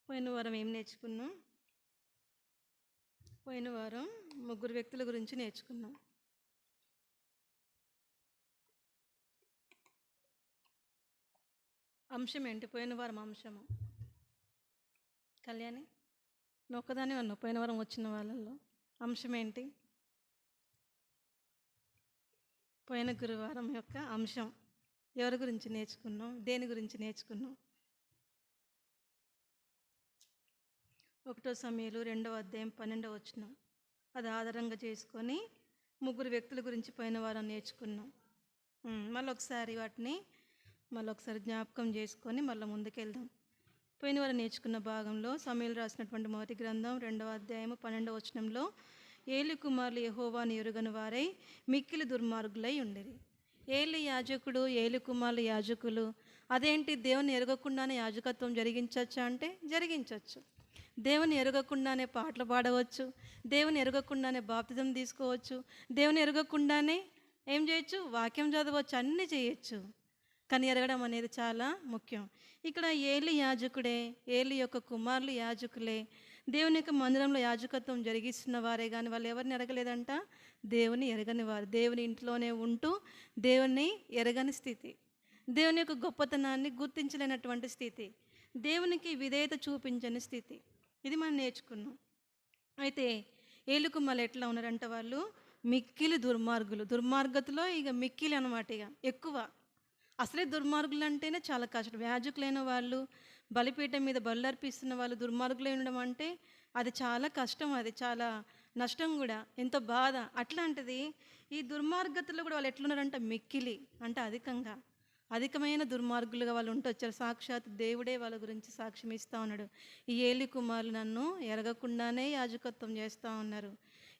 పోయిన వారం ఏం నేర్చుకున్నాం? పోయిన వారం ముగ్గురు వ్యక్తుల గురించి నేర్చుకున్నాం. అంశం ఏంటి? పోయిన వారం అంశము కళ్యాణి, నువ్వు ఒక్కదానే ఉన్నావు పోయిన వారం వచ్చిన వాళ్ళల్లో. అంశం ఏంటి? పోయిన గురువారం యొక్క అంశం ఎవరి గురించి నేర్చుకున్నాం? దేని గురించి నేర్చుకున్నాం? 1 సమూయేలు 2వ అధ్యాయం 12వ వచనం. అది ఆధారంగా చేసుకొని ముగ్గురు వ్యక్తుల గురించి పోయిన వారం నేర్చుకున్నాం. మళ్ళొకసారి వాటిని జ్ఞాపకం చేసుకొని మళ్ళీ ముందుకెళ్దాం. పోయిన వారం నేర్చుకున్న భాగంలో సమూయేలు రాసినటువంటి మొదటి గ్రంథం 2వ అధ్యాయం 12వ వచనంలో ఏలి కుమారులు యెహోవాను ఎరుగని వారై మిక్కిలి దుర్మార్గులై ఉండేది. ఏలి యాజకుడు, ఏలి కుమారులు యాజకులు. అదేంటి, దేవుని ఎరగకుండానే యాజకత్వం జరిగించవచ్చా అంటే జరిగించవచ్చు. దేవుని ఎరగకుండానే పాటలు పాడవచ్చు, దేవుని ఎరగకుండానే బాప్తిజం తీసుకోవచ్చు, దేవుని ఎరగకుండానే ఏం చేయొచ్చు, వాక్యం చదవచ్చు, అన్నీ చేయొచ్చు. కానీ ఎరగడం అనేది చాలా ముఖ్యం. ఇక్కడ ఏలి యాజకుడే, ఏలి యొక్క కుమారులు యాజకులే, దేవుని యొక్క మందిరంలో యాజకత్వం జరిగిస్తున్న వారే. కానీ వాళ్ళు ఎవరిని ఎరగలేదంట? దేవుని ఎరగని వారు. దేవుని ఇంట్లోనే ఉంటూ దేవుని ఎరగని స్థితి, దేవుని యొక్క గొప్పతనాన్ని గుర్తించలేనటువంటి స్థితి, దేవునికి విధేయత చూపించని స్థితి. ఇది మనం నేర్చుకున్నాం. అయితే ఏలి కుమారులు ఎట్లా ఉన్నారంట? వాళ్ళు మిక్కిలి దుర్మార్గులు. దుర్మార్గతలో ఇక మిక్కిలి అనమాట, ఇక ఎక్కువ. అసలే దుర్మార్గులు అంటేనే చాలా కష్టం. యాజకులైన వాళ్ళు, బలిపీఠం మీద బలు అర్పిస్తున్న వాళ్ళు దుర్మార్గులై ఉండడం అంటే అది చాలా కష్టం, అది చాలా నష్టం కూడా, ఎంతో బాధ. అట్లాంటిది ఈ దుర్మార్గతలో కూడా వాళ్ళు ఎట్లున్నారంట? మిక్కిలి అంటే అధికమైన దుర్మార్గులుగా వాళ్ళు వచ్చారు. సాక్షాత్ దేవుడే వాళ్ళ గురించి సాక్ష్యం ఇస్తూ ఉన్నాడు. ఈ ఏలి కుమారులు నన్ను ఎరగకుండానే యాజకత్వం చేస్తూ ఉన్నారు.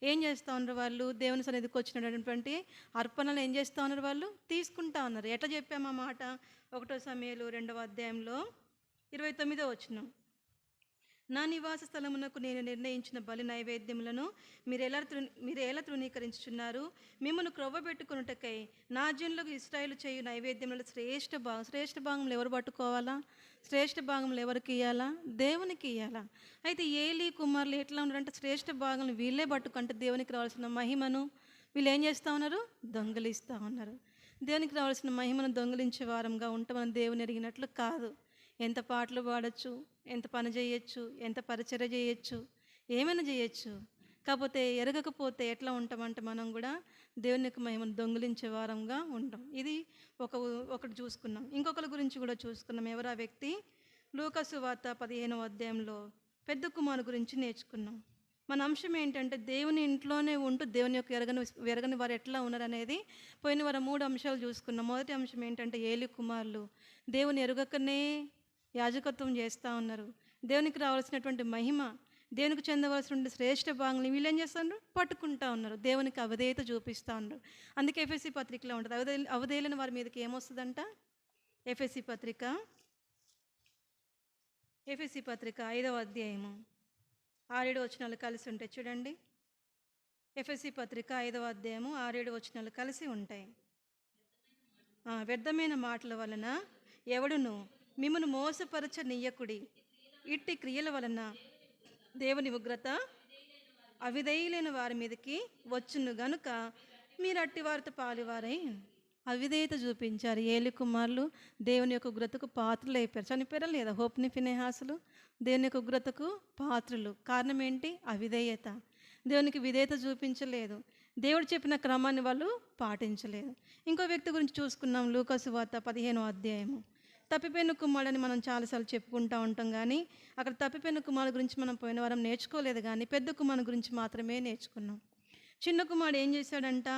ఏం చేస్తూ ఉన్నారు వాళ్ళు? దేవుని సన్నిధికి వచ్చినటువంటి అర్పణలు ఏం చేస్తూ ఉన్నారు? వాళ్ళు తీసుకుంటా ఉన్నారు. ఎట్లా చెప్పాము ఆ మాట? 1 సమూయేలు 2వ అధ్యాయంలో 29వ వచనం. నా నివాస స్థలమునకు నేను నిర్ణయించిన బలి నైవేద్యములను మీరేలా తృణీకరించుచున్నారు? మిమ్మల్ని క్రొవ్వబెట్టుకొనుటకై నా జనులకు ఇశ్రాయేలు చేయు నైవేద్యములలో శ్రేష్ఠ భాగములు ఎవరు పట్టుకోవాలా? శ్రేష్ఠ భాగములు ఎవరికి ఇవ్వాలా? దేవునికి ఇవ్వాలా. అయితే ఏలి కుమారులు ఎట్లా ఉన్నారంటే శ్రేష్ఠ భాగములు వీళ్ళే పట్టుకుంటే దేవునికి రావాల్సిన మహిమను వీళ్ళు ఏం చేస్తూ ఉన్నారు? దొంగిలిస్తూ ఉన్నారు. దేవునికి రావాల్సిన మహిమను దొంగిలించే వారంగా ఉంటామని దేవుని ఎరిగినట్లు కాదు. ఎంత పాటలు పాడచ్చు, ఎంత పని చేయొచ్చు, ఎంత పరిచర్య చేయొచ్చు, ఏమైనా చేయొచ్చు. కాకపోతే ఎరగకపోతే ఎట్లా ఉంటామంటే మనం కూడా దేవుని యొక్క మహిమను దొంగిలించే వారంగా ఉంటాం. ఇది ఒకటి చూసుకున్నాం. ఇంకొకరి గురించి కూడా చూసుకున్నాం. ఎవరు ఆ వ్యక్తి? లూకా సువార్త 15వ అధ్యాయంలో పెద్ద కుమారు గురించి నేర్చుకున్నాం. మన అంశం ఏంటంటే దేవుని ఇంట్లోనే ఉంటూ దేవుని యొక్క ఎరగని వారు ఎట్లా ఉన్నారనేది పోయిన వారం 3 అంశాలు చూసుకున్నాం. మొదటి అంశం ఏంటంటే ఏలి కుమారులు దేవుని ఎరుగకనే యాజకత్వం చేస్తూ ఉన్నారు. దేవునికి రావాల్సినటువంటి మహిమ, దేవునికి చెందవలసినటువంటి శ్రేష్ఠ భాగంలో వీళ్ళు ఏం చేస్తున్నారు? పట్టుకుంటా ఉన్నారు. దేవునికి అవిధేయత చూపిస్తూ ఉన్నారు. అందుకే ఎఫెసీ పత్రికలో ఉంటుంది, అవధేయులైన వారి మీదకి ఏమొస్తుందంట? ఎఫెసీ పత్రిక 5వ అధ్యాయము 6-7 వచనాలు కలిసి ఉంటాయి చూడండి. ఎఫెసీ పత్రిక 5వ అధ్యాయము 6-7 వచనాలు కలిసి ఉంటాయి. వ్యర్థమైన మాటల వలన ఎవడును మిమ్మను మోసపరచనీయకుడి. ఇట్టి క్రియల వలన దేవుని ఉగ్రత అవిధేయులైన వారి మీదకి వచ్చును గనుక మీరు అట్టి వారితో పాలువారై. అవిధేయత చూపించారు ఏలి కుమారులు. దేవుని యొక్క ఉగ్రతకు పాత్రలు అయిపోయారు. చనిపోయారా లేదా? హోప్ని ఫినెహాసులు దేవుని యొక్క ఉగ్రతకు పాత్రలు. కారణం ఏంటి? అవిధేయత. దేవునికి విధేయత చూపించలేదు. దేవుడు చెప్పిన క్రమాన్ని వాళ్ళు పాటించలేదు. ఇంకో వ్యక్తి గురించి చూసుకున్నాం. లూకా సువార్త 15వ అధ్యాయము. తప్పిపోయిన కుమారుడని మనం చాలాసార్లు చెప్పుకుంటూ ఉంటాం, కానీ అక్కడ తప్పిపోయిన కుమారుడు గురించి మనం పోయిన వారం నేర్చుకోలేదు, కానీ పెద్ద కుమారుడు గురించి మాత్రమే నేర్చుకున్నాం. చిన్న కుమారుడు ఏం చేశాడంట?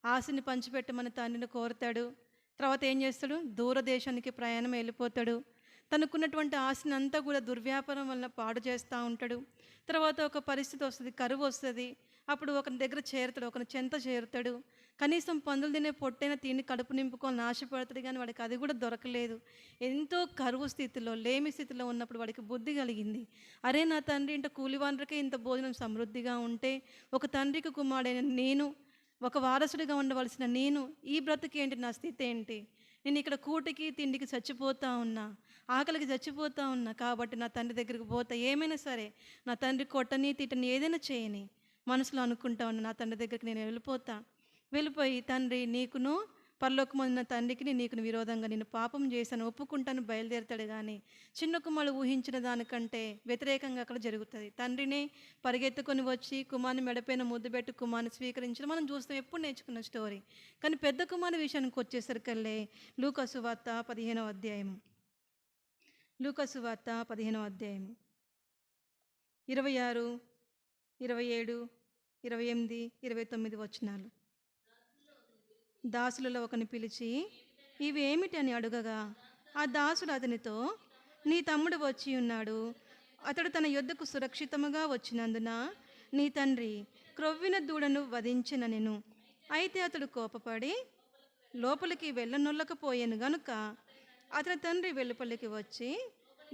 ఆశని పంచిపెట్టమని తండ్రిని కోరుతాడు. తర్వాత ఏం చేస్తాడు? దూరదేశానికి ప్రయాణం వెళ్ళిపోతాడు. తనకున్నటువంటి ఆశని అంతా కూడా దుర్వ్యాపారం వలన పాడు చేస్తూ ఉంటాడు. తర్వాత ఒక పరిస్థితి వస్తుంది, కరువు వస్తుంది. అప్పుడు ఒకరి దగ్గర చేరుతాడు, ఒకరి చెంత చేరుతాడు. కనీసం పందులు తినే పొట్టైనా తిని కడుపు నింపుకొని ఆశపడతాడు, కానీ వాడికి అది కూడా దొరకలేదు. ఎంతో కరువు స్థితిలో, లేమి స్థితిలో ఉన్నప్పుడు వాడికి బుద్ధి కలిగింది. అరే, నా తండ్రి ఇంట కూలివాండ్రకే ఇంత భోజనం సమృద్ధిగా ఉంటే, ఒక తండ్రికి కుమారుడైన నేను, ఒక వారసుడిగా ఉండవలసిన నేను, ఈ బ్రతుకేంటి, నా స్థితి ఏంటి? నేను ఇక్కడ కూటికి తిండికి చచ్చిపోతా ఉన్నా, ఆకలికి చచ్చిపోతా ఉన్నా, కాబట్టి నా తండ్రి దగ్గరికి పోతా, ఏమైనా సరే నా తండ్రి కొట్టని తిట్టని ఏదైనా చేయని మనసులో అనుకుంటా ఉన్నా, నా తండ్రి దగ్గరికి నేను వెళ్ళిపోతా. వెళ్ళిపోయి తండ్రి నీకును పరలోకమున్న తండ్రికి నీకు విరోధంగా నేను పాపం చేశాను ఒప్పుకుంటాను బయలుదేరుతాడు. కానీ చిన్న కుమారుడు ఊహించిన దానికంటే వ్యతిరేకంగా అక్కడ జరుగుతుంది. తండ్రిని పరిగెత్తుకొని వచ్చి కుమారుని మెడపైన ముద్దు పెట్టి కుమారుని స్వీకరించడం మనం చూస్తాం, ఎప్పుడు నేర్చుకున్న స్టోరీ. కానీ పెద్ద కుమారుని విషయానికి వచ్చేసరికల్లే లూకా సువార్త 15వ అధ్యాయము, లూకా సువార్త 15వ అధ్యాయము 26, 27, 28, 29 వచనాలు. దాసులలో ఒకని పిలిచి ఇవి ఏమిటి అని అడుగగా, ఆ దాసుడు అతనితో, నీ తమ్ముడు వచ్చి ఉన్నాడు, అతడు తన యొద్దకు సురక్షితముగా వచ్చినందున నీ తండ్రి క్రొవ్విన దూడను వధించిననెను. అయితే అతడు కోపపడి లోపలికి వెళ్ళనొల్లకపోయాను గనుక అతని తండ్రి వెలుపలికి వచ్చి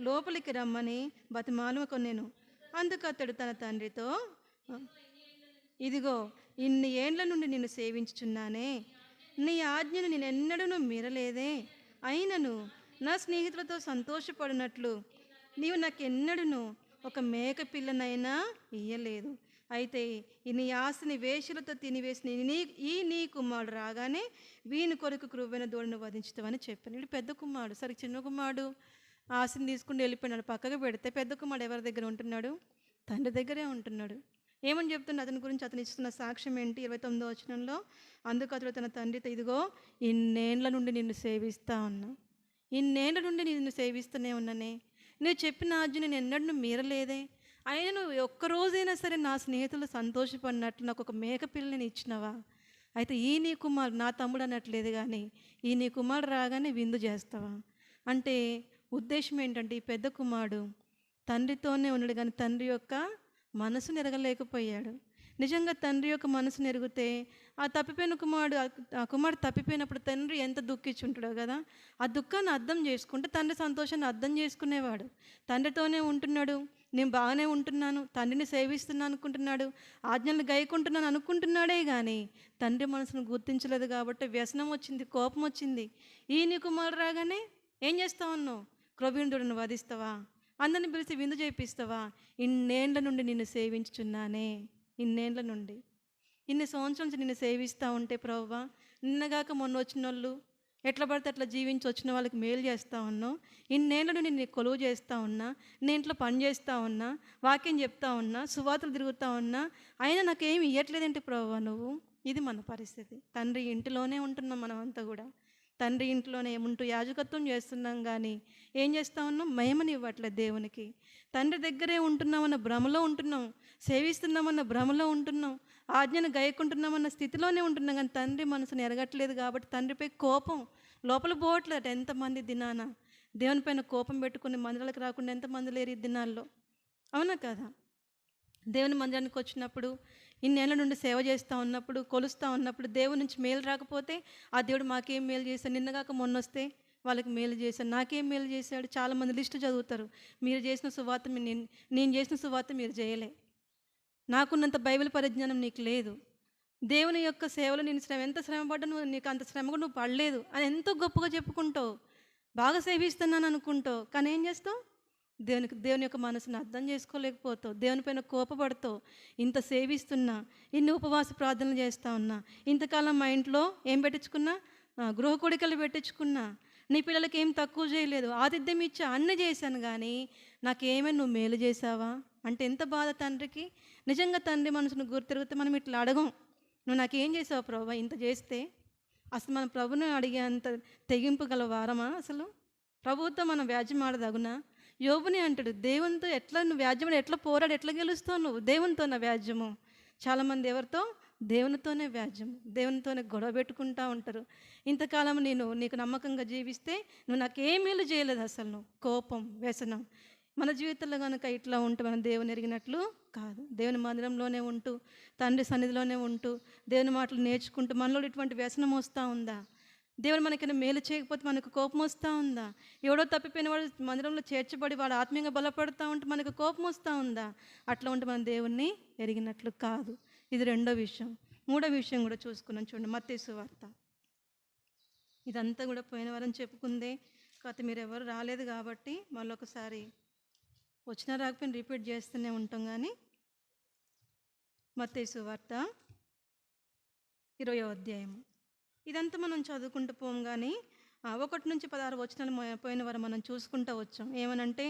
లోపలికి రమ్మని బతిమాలుకొనెను. అందుకు అతడు తన తండ్రితో, ఇదిగో ఇన్ని ఏండ్ల నుండి నిన్ను సేవించుచున్నానే, నీ ఆజ్ఞను నేనెన్నడూ మీరలేదే, అయినను నా స్నేహితులతో సంతోషపడినట్లు నీవు నాకెన్నడూ ఒక మేక పిల్లనైనా ఇయ్యలేదు. అయితే ఈ నీ ఆస్తిని వేషలతో తినివేసిన నీ కుమారుడు రాగానే వీని కొరకు క్రొవ్వైన దూడను వధించుతావని చెప్పాను. ఇది పెద్ద కుమారుడు. సరే, చిన్న కుమారుడు ఆస్తిని తీసుకుని వెళ్ళిపోయినాడు. పక్కకు పెడితే పెద్ద కుమారుడు ఎవరి దగ్గర ఉంటున్నాడు? తండ్రి దగ్గరే ఉంటున్నాడు. ఏమని చెప్తున్నా అతని గురించి? అతను ఇస్తున్న సాక్ష్యం ఏంటి? 29వ వచనంలో, అందుకు అతడు తన తండ్రితో, ఇదిగో ఇన్నేళ్ల నుండి నిన్ను సేవిస్తా ఉన్నా, ఇన్నేళ్ల నుండి నిన్ను సేవిస్తూనే ఉన్నానే, నువ్వు చెప్పిన ఆజ్ఞ నేను ఎన్నడూ మీరలేదే, అయినా నువ్వు ఒక్కరోజైనా సరే నా స్నేహితులు సంతోషపడినట్లు నాకు ఒక మేక పిల్లని ఇచ్చినవా? అయితే ఈ నీ కుమారుడు, నా తమ్ముడు అనట్లేదు కానీ, ఈ నీ కుమారుడు రాగానే విందు చేస్తావా అంటే ఉద్దేశం ఏంటంటే, ఈ పెద్ద కుమారుడు తండ్రితోనే ఉన్నాడు కానీ తండ్రి యొక్క మనసు నెరగలేకపోయాడు. నిజంగా తండ్రి యొక్క మనసు నెరిగితే ఆ తప్పిపోయిన కుమారుడు తప్పిపోయినప్పుడు తండ్రి ఎంత దుఃఖించుంటాడో కదా. ఆ దుఃఖాన్ని అర్థం చేసుకుంటే తండ్రి సంతోషాన్ని అర్థం చేసుకునేవాడు. తండ్రితోనే ఉంటున్నాడు, నేను బాగానే ఉంటున్నాను, తండ్రిని సేవిస్తున్నాను అనుకుంటున్నాడు, ఆజ్ఞలు గైకుంటున్నాను అనుకుంటున్నాడే కానీ తండ్రి మనసును గుర్తించలేదు. కాబట్టి వ్యసనం వచ్చింది, కోపం వచ్చింది. ఈ నీ కుమారుడు రాగానే ఏం చేస్తావు? అన్నావు క్రొవ్వినుడును వధిస్తావా? అందరిని పిలిచి విందు చేపిస్తావా? ఇన్నేళ్ల నుండి నిన్ను సేవించుచున్నానే, ఇన్నేళ్ల నుండి, ఇన్ని సంవత్సరాల నుంచి నిన్ను సేవిస్తూ ఉంటే ప్రభువా, నిన్నగాక మొన్న వచ్చిన వాళ్ళు ఎట్లా పడితే అట్లా జీవించి వచ్చిన వాళ్ళకి మేలు చేస్తూ ఉన్నావు. ఇన్నేళ్ల నుండి నేను కొలువు చేస్తూ ఉన్నా, నేను ఇంట్లో పని చేస్తూ ఉన్నా, వాక్యం చెప్తా ఉన్నా, సువార్తలు తిరుగుతూ ఉన్నా, అయినా నాకేమి ఇవ్వట్లేదంటే ప్రభువా నువ్వు. ఇది మన పరిస్థితి. తండ్రి ఇంటిలోనే ఉంటున్నాం మనమంతా కూడా. తండ్రి ఇంట్లోనే ఉంటూ యాజకత్వం చేస్తున్నాం కానీ ఏం చేస్తూ ఉన్నాం? మహిమని ఇవ్వట్లేదు దేవునికి. తండ్రి దగ్గరే ఉంటున్నామన్న భ్రమలో ఉంటున్నాం, సేవిస్తున్నామన్న భ్రమలో ఉంటున్నాం, ఆజ్ఞను గైకుంటున్నామన్న స్థితిలోనే ఉంటున్నాం. కానీ తండ్రి మనసును ఎరగట్లేదు కాబట్టి తండ్రిపై కోపం లోపల పోవట్లేదు. ఎంతమంది దినాన దేవుని పైన కోపం పెట్టుకుని మందిరాలకు రాకుండా ఎంతమంది లేరు ఈ దినాల్లో? అవునా కదా? దేవుని మందిరానికి వచ్చినప్పుడు, ఇన్నేళ్ల నుండి సేవ చేస్తూ ఉన్నప్పుడు, కొలుస్తూ ఉన్నప్పుడు దేవుని నుంచి మేలు రాకపోతే ఆ దేవుడు మాకేం మేలు చేశాడు, నిన్నగాక మొన్నొస్తే వాళ్ళకి మేలు చేశాడు, నాకేం మేలు చేశాడు. చాలామంది లిస్టు చదువుతారు, మీరు చేసిన సువార్త నేను చేసిన సువార్త మీరు చేయలే, నాకున్నంత బైబిల్ పరిజ్ఞానం నీకు లేదు, దేవుని యొక్క సేవలో నేను ఎంత శ్రమపడ్డా నీకు అంత శ్రమగా నువ్వు పడలేదు అని ఎంతో గొప్పగా చెప్పుకుంటావు, బాగా సేవిస్తున్నాను అనుకుంటావు. కానీ ఏం చేస్తావు? దేవుని యొక్క మనసును అర్థం చేసుకోలేకపోతావు, దేవుని పైన కోపపడతావు. ఇంత సేవిస్తున్నా, ఇన్ని ఉపవాస ప్రార్థనలు చేస్తూ ఉన్నా, ఇంతకాలం మా ఇంట్లో ఏం పెట్టించుకున్నా? గృహ కోడికలు పెట్టించుకున్నా, నీ పిల్లలకి ఏం తక్కువ చేయలేదు, ఆతిథ్యం ఇచ్చా, అన్నీ చేశాను, కానీ నాకేమైనా నువ్వు మేలు చేసావా అంటే ఎంత బాధ తండ్రికి. నిజంగా తండ్రి మనసును గుర్తిరిగితే మనం ఇట్లా అడగం, నువ్వు నాకేం చేసావు ప్రభు ఇంత చేస్తే. అసలు మన ప్రభుని అడిగే అంత తెగింపు గల వారమా? అసలు ప్రభుత్వం మనం వ్యాజ్యం ఆడదగునా? యోబుని అంటాడు, దేవునితో ఎట్లా నువ్వు వ్యాజ్యం ఎట్లా పోరాడు, ఎట్లా గెలుస్తావు నువ్వు? దేవునితో నా వ్యాజ్యము. చాలామంది ఎవరితో? దేవునితోనే వ్యాజ్యము, దేవునితోనే గొడవ పెట్టుకుంటూ ఉంటారు. ఇంతకాలం నీకు నమ్మకంగా జీవిస్తే నువ్వు నాకేం మేలు చేయలేదు. అసలు నువ్వు కోపం, వ్యసనం. మన జీవితంలో కనుక ఇట్లా ఉంటూ మనం దేవుని ఎరిగినట్లు కాదు. దేవుని మందిరంలోనే ఉంటూ, తండ్రి సన్నిధిలోనే ఉంటూ, దేవుని మాటలు నేర్చుకుంటూ మనలో ఇటువంటి వ్యసనం వస్తూ ఉందా? దేవుడు మనకైనా మేలు చేయకపోతే మనకు కోపం వస్తూ ఉందా? ఎవడో తప్పిపోయిన వాడు మందిరంలో చేర్చబడి వాడు ఆత్మీయంగా బలపడుతూ ఉంటే మనకు కోపం వస్తూ ఉందా? అట్లా ఉంటే మనం దేవుణ్ణి ఎరిగినట్లు కాదు. ఇది రెండో విషయం. మూడో విషయం కూడా చూసుకున్నాం చూడండి, మత్తయి సువార్త ఇదంతా కూడా పోయిన వారం చెప్పుకుందే. కాకపోతే మీరెవరు రాలేదు కాబట్టి మళ్ళొకసారి వచ్చినా రాకపోయినా రిపీట్ చేస్తూనే ఉంటాం. కానీ మత్తయి సువార్త 20వ అధ్యాయం ఇదంతా మనం చదువుకుంటూ పోం. కానీ 1-16 వచనాలు పోయిన వారం మనం చూసుకుంటూ వచ్చాం. ఏమనంటే,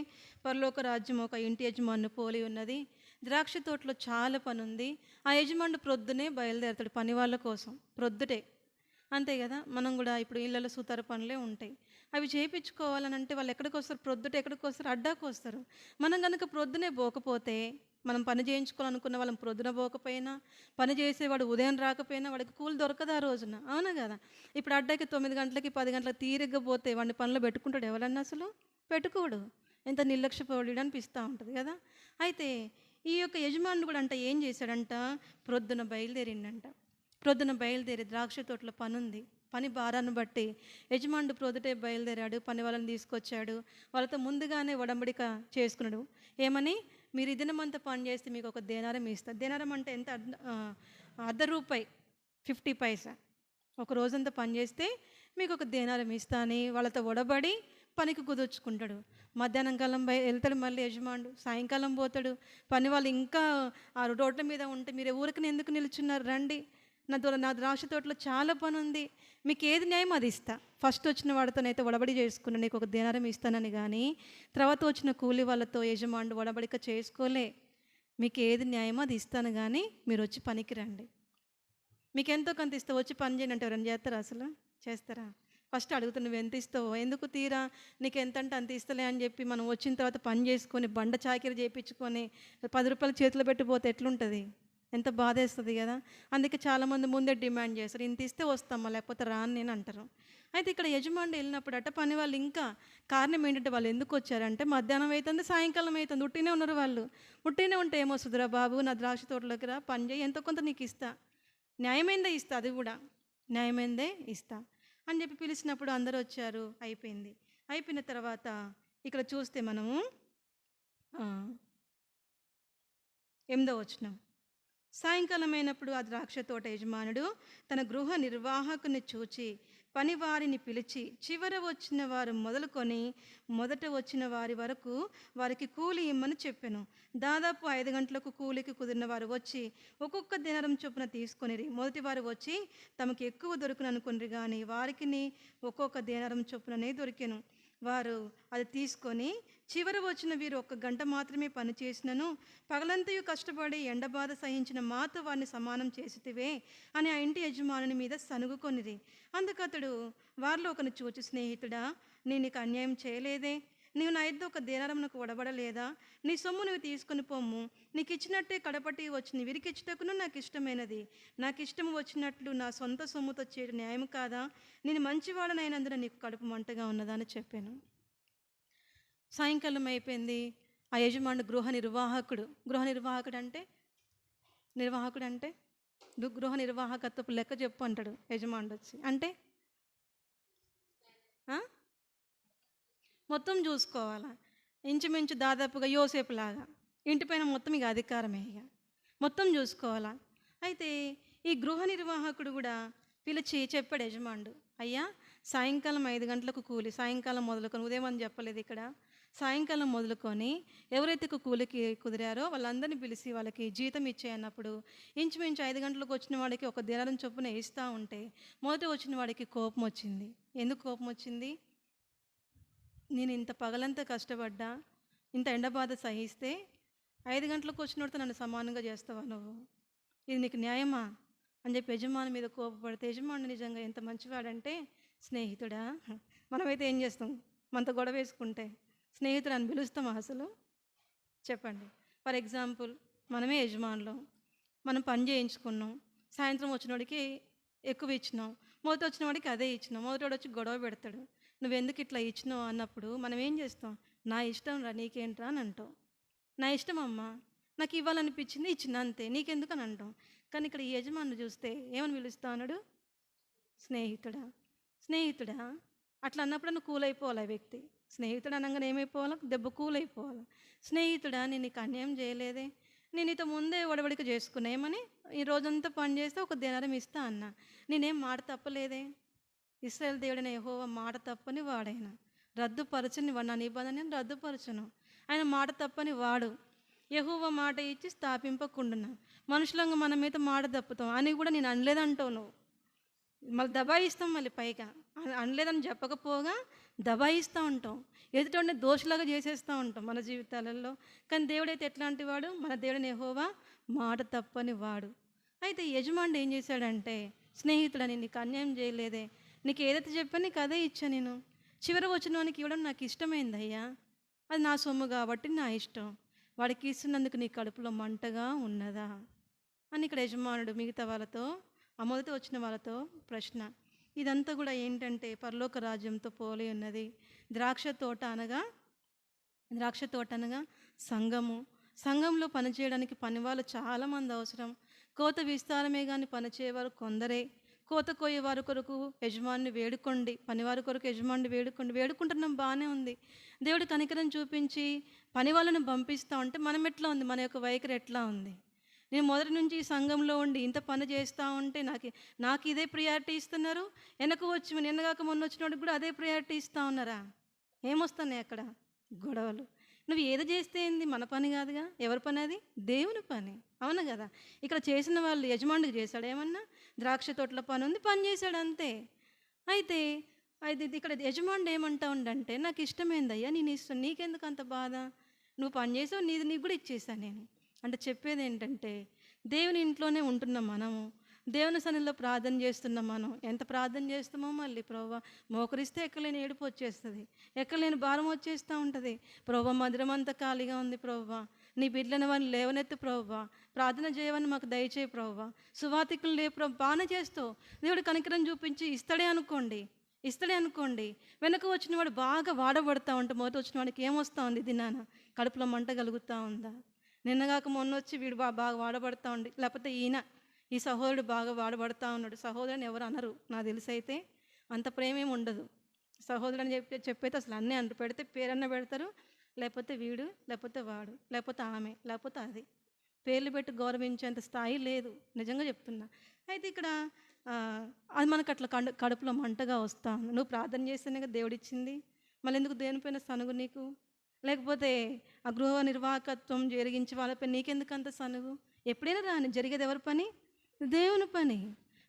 పరలోక రాజ్యం ఒక ఇంటి యజమానుని పోలి ఉన్నది. ద్రాక్ష తోటలో చాలా పని ఉంది. ఆ యజమానుడు ప్రొద్దునే బయలుదేరతాడు పని వాళ్ళ కోసం, ప్రొద్దుటే. అంతే కదా, మనం కూడా ఇప్పుడు ఇళ్ళలో సుతారు పనులే ఉంటాయి. అవి చేయించుకోవాలని అంటే వాళ్ళు ఎక్కడికి వస్తారు? ప్రొద్దుట ఎక్కడికి వస్తారు? అడ్డాకు వస్తారు. మనం కనుక ప్రొద్దునే పోకపోతే, మనం పని చేయించుకోవాలనుకున్న వాళ్ళం ప్రొద్దున పోకపోయినా, పని చేసేవాడు ఉదయం రాకపోయినా వాడికి కూలి దొరకదు ఆ రోజున. అవునా కదా? ఇప్పుడు అడ్డాకి 9 గంటలకి 10 గంటలకు తీరిగ్గా పోతే వాడిని పనిలో పెట్టుకుంటాడు ఎవరన్నా? అసలు పెట్టుకోడు. ఎంత నిర్లక్ష్యపరుడు అనిపిస్తూ ఉంటుంది కదా. అయితే ఈ యొక్క యజమానుడు కూడా అంట ఏం చేశాడంట, ప్రొద్దున బయలుదేరిండంట. ప్రొద్దున బయలుదేరి ద్రాక్ష తోటలో పని ఉంది. పని భారాన్ని బట్టి యజమానుడు ప్రొద్దుటే బయలుదేరాడు. పని వాళ్ళని తీసుకొచ్చాడు. వాళ్ళతో ముందుగానే ఒడంబడిక చేసుకున్నాడు. ఏమని? మీరు ఈ దినమంతా పని చేస్తే మీకు ఒక దేనారం ఇస్తా. దేనారం అంటే ఎంత? ₹1 50 పైసా. ఒక రోజంతా పని చేస్తే మీకు ఒక దేనారం ఇస్తా అని వాళ్ళతో ఒడబడి పనికి కుదుర్చుకుంటాడు. మధ్యాహ్నం కాలం వెళ్తాడు మళ్ళీ యజమానుడు, సాయంకాలం పోతాడు. పని వాళ్ళు ఇంకా ఆ రోడ్ల మీద ఉంటే, మీరు ఊరికి ఎందుకు నిల్చున్నారు, రండి, నా ద్రాక్ష తోటలో చాలా పని ఉంది, మీకు ఏది న్యాయం అది ఇస్తా. ఫస్ట్ వచ్చిన వాడితోనైతే ఒడబడి చేసుకున్నా, నీకు ఒక దేనారం ఇస్తానని. కానీ తర్వాత వచ్చిన కూలి వాళ్ళతో యజమానుడు ఒడబడిక చేసుకోలే. మీకు ఏది న్యాయమో అది ఇస్తాను, కానీ మీరు వచ్చి పనికి రండి, మీకు ఎంతో కొంత ఇస్తా, వచ్చి పని చేయండి అంటే ఎవరైనా చేస్తారా? అసలు చేస్తారా? ఫస్ట్ అడుగుతా, నువ్వు ఎంత ఇస్తావో, ఎందుకు తీరా నీకు ఎంత అంటే అంత ఇస్తలే అని చెప్పి మనం వచ్చిన తర్వాత పని చేసుకొని బండ చాకిరి చేయించుకొని ₹10 చేతిలో పెట్టిపోతే ఎట్లుంటుంది? ఎంత బాధేస్తుంది కదా. అందుకే చాలామంది ముందే డిమాండ్ చేస్తారు, ఇంత ఇస్తే వస్తామా లేకపోతే రాను నేను అంటారు. అయితే ఇక్కడ యజమానుడు వెళ్ళినప్పుడు పని వాళ్ళు ఇంకా కారణం ఏంటంటే, వాళ్ళు ఎందుకు వచ్చారంటే, మధ్యాహ్నం అవుతుంది, సాయంకాలం అవుతుంది, ఉట్టినే ఉన్నారు వాళ్ళు. ఉట్టినే ఉంటే ఏమొస్తుందిరా బాబు, నా ద్రాక్ష తోటలోకి రా, పని చేయి, ఎంతో కొంత నీకు ఇస్తా, న్యాయమైందే ఇస్తా, అది కూడా న్యాయమైందే ఇస్తా అని చెప్పి పిలిచినప్పుడు అందరూ వచ్చారు. అయిపోయింది. అయిపోయిన తర్వాత ఇక్కడ చూస్తే మనము 8వ వచనం, సాయంకాలం అయినప్పుడు ఆ ద్రాక్ష తోట యజమానుడు తన గృహ నిర్వాహకుని చూచి పనివారిని పిలిచి, చివర వచ్చిన వారు మొదలుకొని మొదట వచ్చిన వారి వరకు వారికి కూలి ఇమ్మని చెప్పెను. దాదాపు 5 గంటలకు కూలికి కుదిరిన వారు వచ్చి ఒక్కొక్క దినారం చొప్పున తీసుకొనిరి. మొదటి వారు వచ్చి తమకు ఎక్కువ దొరుకును అనుకుని, కానీ వారికి ఒక్కొక్క దినారం చొప్పుననే దొరికెను. వారు అది తీసుకొని, చివర వచ్చిన వీరు 1 గంట మాత్రమే పని చేసినను పగలంతయు కష్టపడి ఎండబాధ సహించిన మాతో వారిని సమానం చేసితివే అని ఆ ఇంటి యజమానుని మీద సనుగుకొనిరి. అందుకతడు వారిలో ఒకరిని చూచి, స్నేహితుడా, నేను నీకు అన్యాయం చేయలేదే, నీవు నా ఇద్ద 1 దేనారం నాకు ఒడబడలేదా? నీ సొమ్ము నువ్వు తీసుకొని పొమ్ము, నీకు ఇచ్చినట్టే కడపటి వచ్చిన విరికిచ్చుటకును నాకు ఇష్టమైనది. నాకు ఇష్టము వచ్చినట్లు నా సొంత సొమ్ముతో చేయడం న్యాయం కాదా? నేను మంచివాడనైనందున నీకు కడుపు మంటగా ఉన్నదా అని చెప్పాను. సాయంకాలం అయిపోయింది. ఆ యజమానుడు గృహ నిర్వాహకుడు అంటే గృహ నిర్వాహకత్వపు లెక్క చెప్పు అంటాడు యజమానుడు వచ్చి. అంటే మొత్తం చూసుకోవాలా, ఇంచుమించు దాదాపుగా యోసేపు లాగా ఇంటిపైన మొత్తం ఇక అధికారమే, ఇక మొత్తం చూసుకోవాలా. అయితే ఈ గృహ నిర్వాహకుడు కూడా పిలిచి చెప్పాడు యజమానుడు, అయ్యా, సాయంకాలం 5 గంటలకు కూలి, సాయంకాలం మొదలుకొని, ఉదయం అని చెప్పలేదు ఇక్కడ, సాయంకాలం మొదలుకొని ఎవరైతే కూలికి కుదిరారో వాళ్ళందరినీ పిలిచి వాళ్ళకి జీతం ఇచ్చేయన్నప్పుడు ఇంచుమించు 5 గంటలకు వచ్చిన వాడికి 1 దినారం చొప్పున ఇస్తూ ఉంటే, మొదట వచ్చిన వాడికి కోపం వచ్చింది. ఎందుకు కోపం వచ్చింది? నేను ఇంత పగలంతా కష్టపడ్డా, ఇంత ఎండబాధ సహిస్తే 5 గంటలకు వచ్చినోడితో నన్ను సమానంగా చేస్తావా నువ్వు? ఇది నీకు న్యాయమా అని చెప్పి యజమాని మీద కోపపడితే, యజమాని నిజంగా ఎంత మంచివాడంటే, స్నేహితుడా, మనమైతే ఏం చేస్తాం, మనతో గొడవ వేసుకుంటే స్నేహితుడు అని పిలుస్తామా అసలు? చెప్పండి. ఫర్ ఎగ్జాంపుల్, మనమే యజమానులు, మనం పని చేయించుకున్నాం, సాయంత్రం వచ్చినోడికి ఎక్కువ ఇచ్చినాం, మొదట వచ్చిన వాడికి అదే ఇచ్చినాం, మొదటోడు వచ్చి గొడవ పెడతాడు, నువ్వెందుకు ఇట్లా ఇచ్చినావు అన్నప్పుడు మనం ఏం చేస్తాం? నా ఇష్టం రా, నీకేంట్రా అని అంటాం. నా ఇష్టం అమ్మా, నాకు ఇవ్వాలనిపించింది ఇచ్చిన, అంతే, నీకెందుకు అని అంటాం. కానీ ఇక్కడ ఈ యజమాని చూస్తే ఏమని పిలుస్తా అన్నాడు? స్నేహితుడా. అట్లా అన్నప్పుడు నువ్వు కూలైపోవాలి. ఆ వ్యక్తి స్నేహితుడు అనగానే ఏమైపోవాలా? దెబ్బ కూలైపోవాలి. స్నేహితుడా, నేను నీకు అన్యాయం చేయలేదే, నేను నీతో ముందే ఒడబడిక చేసుకున్నా, ఏమని, ఈ రోజంతా పని చేస్తే 1 దినారం ఇస్తా అన్నా, నేనేం మాట తప్పలేదే, ఇశ్రాయేలు దేవుడైన యెహోవా మాట తప్పని వాడైన, రద్దుపరచని వాడు, నా నిబంధనను రద్దుపరచును. ఆయన మాట తప్పని వాడు. యెహోవా మాట ఇచ్చి స్థాపింపకుండునా. మనుషులంగా మన మీద మాట తప్పుతాం అని కూడా నేను అనలేదంటావు నువ్వు. మళ్ళీ దబాయిస్తాం, మళ్ళీ పైగా అనలేదని చెప్పకపోగా దబాయిస్తూ ఉంటాం, ఎదుటోడిని దోషులాగా చేసేస్తూ ఉంటాం మన జీవితాలలో. కానీ దేవుడైతే ఎట్లాంటి వాడు? మన దేవుడైన యెహోవా మాట తప్పని వాడు. అయితే యజమానుడు ఏం చేశాడంటే, స్నేహితుడని నీకు అన్యాయం చేయలేదే, నీకు ఏదైతే చెప్పాను నీకు అదే ఇచ్చా నేను, చివరి వచ్చినవానికి ఇవ్వడం నాకు ఇష్టమైందయ్యా, అది నా సొమ్ము కాబట్టి నా ఇష్టం, వాడికి ఇస్తున్నందుకు నీ కడుపులో మంటగా ఉన్నదా అని ఇక్కడ యజమానుడు మిగతా వాళ్ళతో, ఆ మొదట వచ్చిన వాళ్ళతో ప్రశ్న. ఇదంతా కూడా ఏంటంటే పరలోక రాజ్యంతో పోలి ఉన్నది. ద్రాక్ష తోట అనగా సంఘము. సంఘంలో పనిచేయడానికి పనివాళ్ళు చాలామంది అవసరం. కోత విస్తారమే కానీ పనిచేయవారు కొందరే. కోత కోయేవారి కొరకు యజమాని వేడుకోండి, పనివారి కొరకు యజమాని వేడుకుంటున్నాం, బాగానే ఉంది. దేవుడు కనికరం చూపించి పని వాళ్ళను పంపిస్తూ ఉంటే మనం ఎట్లా ఉంది, మన యొక్క వైఖరి ఎట్లా ఉంది? నేను మొదటి నుంచి ఈ సంఘంలో ఉండి ఇంత పని చేస్తూ ఉంటే నాకు ఇదే ప్రియారిటీ ఇస్తున్నారు, నిన్నగాక మొన్న వచ్చినోడికి కూడా అదే ప్రియారిటీ ఇస్తూ ఉన్నారా? ఏమొస్తున్నాయి అక్కడ? గొడవలు. నువ్వు ఏది చేస్తే ఏంది? మన పని కాదుగా. ఎవరి పని అది? దేవుని పని, అవును కదా. ఇక్కడ చేసిన వాళ్ళు యజమానుడికి చేశాడు ఏమన్నా? ద్రాక్ష తోటల పని ఉంది, పని చేశాడు అంతే. అయితే ఇక్కడ యజమానుడు ఏమంటా ఉండంటే, నాకు ఇష్టమైందయ్యా, నేను ఇష్టం, నీకెందుకు అంత బాధ? నువ్వు పని చేసావు, నీకు కూడా ఇచ్చేసాను నేను. అంటే చెప్పేది ఏంటంటే, దేవుని ఇంట్లోనే ఉంటున్నాం మనము, దేవుని సన్నిధిలో ప్రార్థన చేస్తున్నాం. మనం ఎంత ప్రార్థన చేస్తామో మళ్ళీ ప్రభువా మోకరిస్తే ఎక్కలేని ఏడుపు వచ్చేస్తుంది, ఎక్కలేని భారం వచ్చేస్తూ ఉంటుంది. ప్రభువా మందిరం అంతా ఖాళీగా ఉంది, ప్రభువా నీ బిడ్డలను వాడిని లేవనెత్తు, ప్రభువా ప్రార్థన చేయవని మాకు దయచేయి, ప్రభువా సువాతికులు లేవు ప్రభు. బాగానే చేస్తావు, దేవుడు కనికరం చూపించి ఇస్తాడే అనుకోండి. వెనక వచ్చిన వాడు బాగా వాడబడతా ఉంటే, మొదట వచ్చిన వాడికి ఏమొస్తూ ఉంది? దినాన కడుపులో మంట కలుగుతూ ఉందా? నిన్నగాక మొన్న వచ్చి వీడు బాగా వాడబడతా ఉండి, లేకపోతే ఈ సహోదరుడు బాగా వాడబడతా ఉన్నాడు, సహోదరుని ఎవరు అనరు నాకు తెలిసైతే, అంత ప్రేమేమి ఉండదు. సహోదరుడు అని చెప్పైతే అసలు అన్నీ అంటూ పెడితే పేరన్న పెడతారు, లేకపోతే వీడు, లేకపోతే వాడు, లేకపోతే ఆమె, లేకపోతే అది, పేర్లు పెట్టి గౌరవించేంత స్థాయి లేదు, నిజంగా చెప్తున్నా. అయితే ఇక్కడ అది మనకు అట్లా కడుపులో మంటగా వస్తా. నువ్వు ప్రార్థన చేస్తేనే కదా దేవుడిచ్చింది, మళ్ళీ ఎందుకు దేనిపైన సనుగు నీకు? లేకపోతే ఆ గృహ నిర్వాహకత్వం జరిగించి వాళ్ళపై నీకెందుకు అంత సనుగు? ఎప్పుడైనా రాని, జరిగేది ఎవరి పని? దేవుని పని.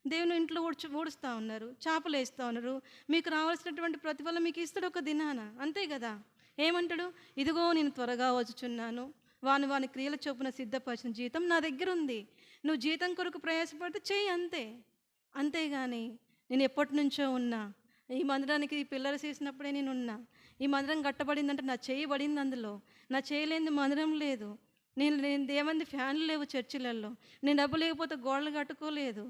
దేవుని ఇంట్లో ఊడుస్తూ ఉన్నారు, చేపలు వేస్తూ ఉన్నారు, మీకు రావాల్సినటువంటి ప్రతిఫలం మీకు ఇస్తాడు ఒక దినాన, అంతే కదా. ఏమంటాడు? ఇదిగో నేను త్వరగా వచ్చుచున్నాను, వాని క్రియల చొప్పున సిద్ధపరిచిన జీతం నా దగ్గర ఉంది, నువ్వు జీతం కొరకు ప్రయాసపడితే చెయ్యి, అంతేగాని నేను ఎప్పటి నుంచో ఉన్నా, ఈ మందిరానికి పిల్లలు చేసినప్పుడే నేను ఉన్నా, ఈ మందిరం కట్టబడిందంటే నా చేయి పడింది, అందులో నా చేయలేని మందిరం లేదు, నేను ఏమంది ఫ్యాన్లు లేవు చర్చిలలో, నేను డబ్బు లేకపోతే గోడలు కట్టుకోలేదు,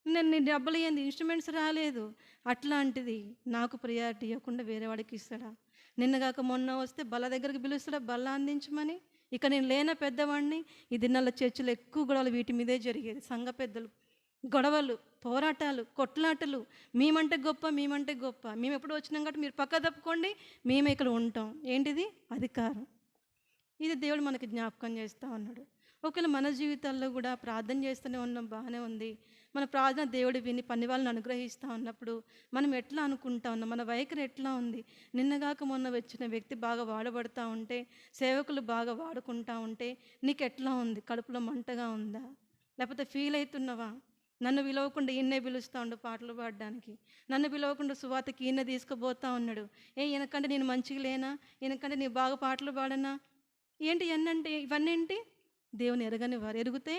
నేను డబ్బులు ఏంది ఇన్స్ట్రుమెంట్స్ రాలేదు. అట్లాంటిది నాకు ప్రియారిటీ ఇవ్వకుండా వేరే వాడికి ఇస్తాడా? నిన్నగాక మొన్న వస్తే బల్ల దగ్గరికి పిలుస్తాడా బల్ల అందించమని? ఇక నేను లేన పెద్దవాడిని. ఈ దినాల చర్చలు ఎక్కువ గొడవలు వీటి మీదే జరిగేది. సంఘ పెద్దలు గొడవలు, పోరాటాలు, కొట్లాటలు, మేమంటే గొప్ప, మేము ఎప్పుడు వచ్చినాం కాబట్టి మీరు పక్క తప్పుకోండి, మేమే ఇక్కడ ఉంటాం. ఏంటిది? అధికారం. ఇది దేవుడు మనకి జ్ఞాపకం చేస్తూ ఉన్నాడు. ఒకవేళ మన జీవితాల్లో కూడా ప్రార్థన చేస్తూనే ఉన్నాం, బాగానే ఉంది, మన ప్రార్థన దేవుడు విని పని వాళ్ళని అనుగ్రహిస్తూ ఉన్నప్పుడు మనం ఎట్లా అనుకుంటా ఉన్నాం? మన వైఖరి ఎట్లా ఉంది? నిన్నగాక మొన్న వచ్చిన వ్యక్తి బాగా వాడబడుతూ ఉంటే, సేవకులు బాగా వాడుకుంటూ ఉంటే నీకు ఎట్లా ఉంది? కడుపులో మంటగా ఉందా? లేకపోతే ఫీల్ అవుతున్నావా? నన్ను పిలవకుండా ఈయన్నే పిలుస్తూ ఉండు పాటలు పాడడానికి, నన్ను పిలవకుండా సువార్తకి ఈయన తీసుకుపోతూ ఉన్నాడు, ఈయనకంటే నేను మంచిగా లేనా? ఈయనకంటే నేను బాగా పాటలు పాడనా? ఏంటి ఎన్నంటే ఇవన్నీ ఏంటి? దేవుని ఎరగని వారు. ఎరిగితే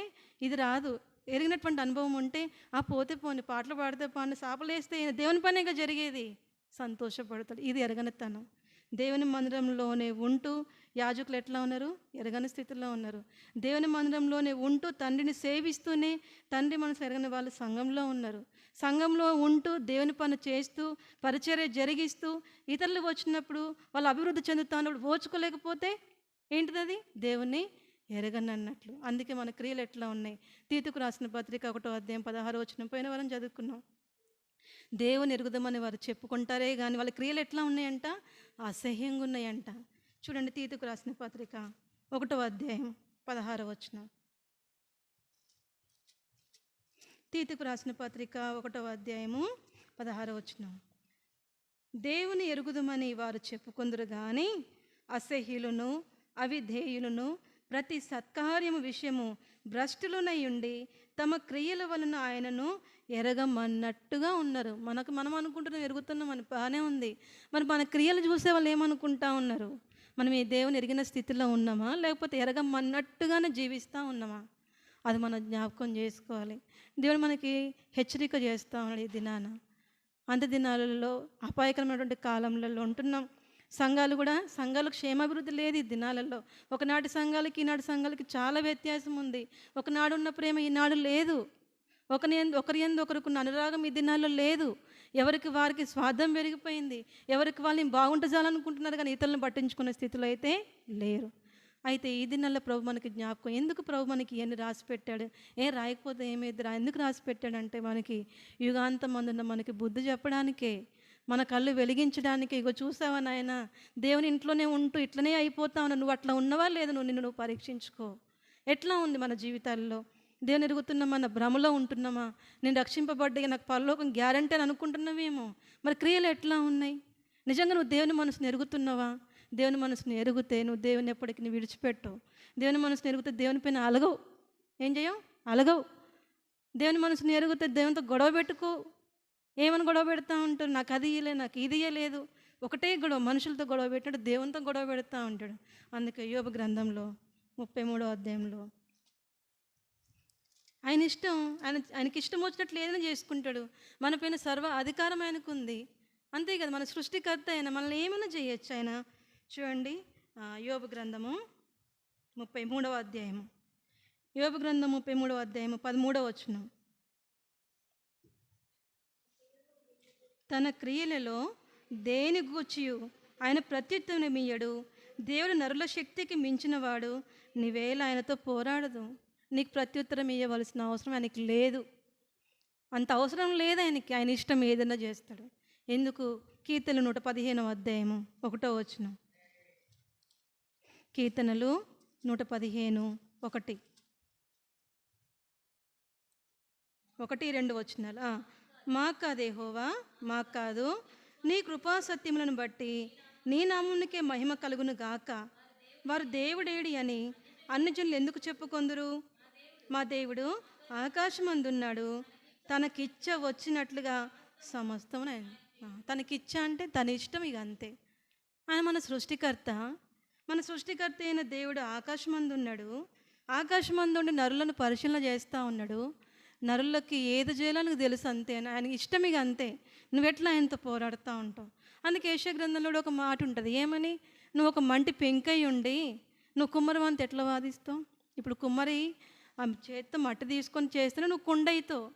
ఇది రాదు. ఎరిగినటువంటి అనుభవం ఉంటే పోతే పోని, పాటలు పాడితే పాని, సాపలేస్తే దేవుని పనేగా జరిగేది, సంతోషపడతాడు. ఇది ఎరగనితనం. దేవుని మందిరంలోనే ఉంటూ యాజకులు ఎట్లా ఉన్నారు? ఎరగని స్థితిలో ఉన్నారు. దేవుని మందిరంలోనే ఉంటూ తండ్రిని సేవిస్తూనే తండ్రి మనసు ఎరగని వాళ్ళు సంఘంలో ఉన్నారు. సంఘంలో ఉంటూ దేవుని పని చేస్తూ పరిచర్య జరిగిస్తూ ఇతరులు వచ్చినప్పుడు వాళ్ళు అభివృద్ధి చెందుతూ ఉన్నప్పుడు ఓచుకోలేకపోతే ఏంటిది? దేవుని ఎరగనన్నట్లు. అందుకే మన క్రియలు ఎట్లా ఉన్నాయి? తీతుకు రాసిన పత్రిక 1వ అధ్యాయం 16వ వచనం పోయిన వారం చదువుకున్నాం. దేవుని ఎరుగుదామని వారు చెప్పుకుంటారే కానీ వాళ్ళ క్రియలు ఎట్లా ఉన్నాయంట? అసహ్యంగా ఉన్నాయంట. చూడండి, తీతుకు రాసిన పత్రిక 1వ అధ్యాయం 16వ వచనం. తీతుకు రాసిన పత్రిక 1వ అధ్యాయము 16వ వచనం. దేవుని ఎరుగుదుమని వారు చెప్పుకొందురు గాని అసహ్యులను అవిధేయులను ప్రతి సత్కార్యము విషయము భ్రష్టులునై ఉండి తమ క్రియల వలన ఆయనను ఎరగమన్నట్టుగా ఉన్నారు. మనం అనుకుంటున్నాం ఎరుగుతున్నాం అని, బాగానే ఉంది. మరి మన క్రియలు చూసే వాళ్ళు ఏమనుకుంటా ఉన్నారు? మనం ఈ దేవుని ఎరిగిన స్థితిలో ఉన్నామా, లేకపోతే ఎరగమన్నట్టుగానే జీవిస్తూ ఉన్నామా? అది మనం జ్ఞాపకం చేసుకోవాలి. దేవుడు మనకి హెచ్చరిక చేస్తూ ఉన్నాడు ఈ దినాన. అంత్య దినాలలో అపాయకరమైనటువంటి కాలంలో ఉంటున్నాం. సంఘాలకు క్షేమాభివృద్ధి లేదు ఈ దినాలలో. ఒకనాటి సంఘాలకి ఈనాటి సంఘాలకి చాలా వ్యత్యాసం ఉంది. ఒకనాడు ఉన్న ప్రేమ ఈనాడు లేదు. ఒకరి యందు ఒకరికున్న అనురాగం ఈ దినాల్లో లేదు. ఎవరికి వారికి స్వార్థం పెరిగిపోయింది. ఎవరికి వాళ్ళని బాగుంటజాలనుకుంటున్నారు, కానీ ఇతరులను పట్టించుకునే స్థితిలో అయితే లేరు. అయితే ఈ దినాల్లో ప్రభు మనకి జ్ఞాపకం, ఎందుకు ప్రభు మనకి ఇవన్నీ రాసి పెట్టాడు? రాయకపోతే ఏమైంది? ఎందుకు రాసి పెట్టాడంటే మనకి యుగాంతం అందున్న మనకి బుద్ధి చెప్పడానికే, మన కళ్ళు వెలిగించడానికి. ఇగో చూసావా నాయన, దేవుని ఇంట్లోనే ఉంటూ ఇట్లనే అయిపోతావు, నువ్వు అట్లా ఉన్నవా లేదు, నువ్వు పరీక్షించుకో. ఎట్లా ఉంది మన జీవితాల్లో? దేవుని ఎరుగుతున్నామా, మన భ్రమలో ఉంటున్నామా? నేను రక్షింపబడ్డా, నాకు పరలోకం గ్యారంటీ అని అనుకుంటున్నావేమో. మరి క్రియలు ఎట్లా ఉన్నాయి? నిజంగా నువ్వు దేవుని మనసుని ఎరుగుతున్నావా? దేవుని మనసుని ఎరిగితే నువ్వు దేవుని ఎప్పటికీ నువ్వు విడిచిపెట్టవు. దేవుని మనసుని ఎరిగితే దేవుని పైన అలగవు. ఏం చేయవు? అలగవు. దేవుని మనసుని ఎరిగితే దేవునితో గొడవ పెట్టుకో. ఏమని గొడవ పెడతా ఉంటాడు? నాకు అది ఇయ్యలే, నాకు ఇది ఇయ్యలేదు. ఒకటే గొడవ, మనుషులతో గొడవ పెట్టాడు, దేవునితో గొడవ పెడతా ఉంటాడు. అందుకే యోబు గ్రంథంలో 33వ అధ్యాయంలో ఆయన ఇష్టం, ఆయనకి ఇష్టం వచ్చినట్లు ఏదైనా చేసుకుంటాడు. మన పైన సర్వ అధికారం ఆయనకు ఉంది. అంతే కదా, మన సృష్టికర్త ఆయన, మనల్ని ఏమైనా చేయొచ్చు ఆయన. చూడండి, యోబు గ్రంథము 33వ అధ్యాయము. యోబు గ్రంథం 33వ అధ్యాయము 13వ వచనం. తన క్రియలలో దేని గూర్చియు ఆయన ప్రత్యుత్తరమియ్యడు. దేవుడు నరుల శక్తికి మించినవాడు. నీవేళ ఆయనతో పోరాడదు. నీకు ప్రత్యుత్తరం ఇవ్వవలసిన అవసరం ఆయనకి లేదు. అంత అవసరం లేదు ఆయనకి. ఆయన ఇష్టం ఏదైనా చేస్తాడు. ఎందుకు? కీర్తనలు 115వ అధ్యాయము 1వ వచనం. కీర్తనలు 115:1, 1-2 వచనాలు. మాకు కాదు యెహోవా, మాకు కాదు, నీ కృపా సత్యములను బట్టి నీ నామమునికే మహిమ కలుగును గాక. వారు దేవుడేడి అని అన్ని జనులు ఎందుకు చెప్పుకొందురు? మా దేవుడు ఆకాశమందున్నాడు, తనకిచ్చ వచ్చినట్లుగా సమస్తం. తనకిచ్చ అంటే తన ఇష్టం, ఇక అంతే. ఆయన మన సృష్టికర్త. మన సృష్టికర్త అయిన దేవుడు ఆకాశమందున్నాడు. ఆకాశమందుండి నరులను పరిశీలన చేస్తూ ఉన్నాడు. నరులకి ఏది చేయాలో తెలుసు, అంతే. ఆయనకి ఇష్టం, ఇక అంతే. నువ్వెట్లా ఆయనతో పోరాడుతూ ఉంటావు. అందుకే యెషయా గ్రంథంలో ఒక మాట ఉంటుంది, ఏమని? నువ్వు ఒక మంటి పెంకై ఉండి నువ్వు కుమ్మరి వంత ఎట్లా వాదిస్తావు? ఇప్పుడు కుమ్మరి ఆ చేత్తో మట్టి తీసుకొని చేస్తేనే నువ్వు కుండ అవుతావు.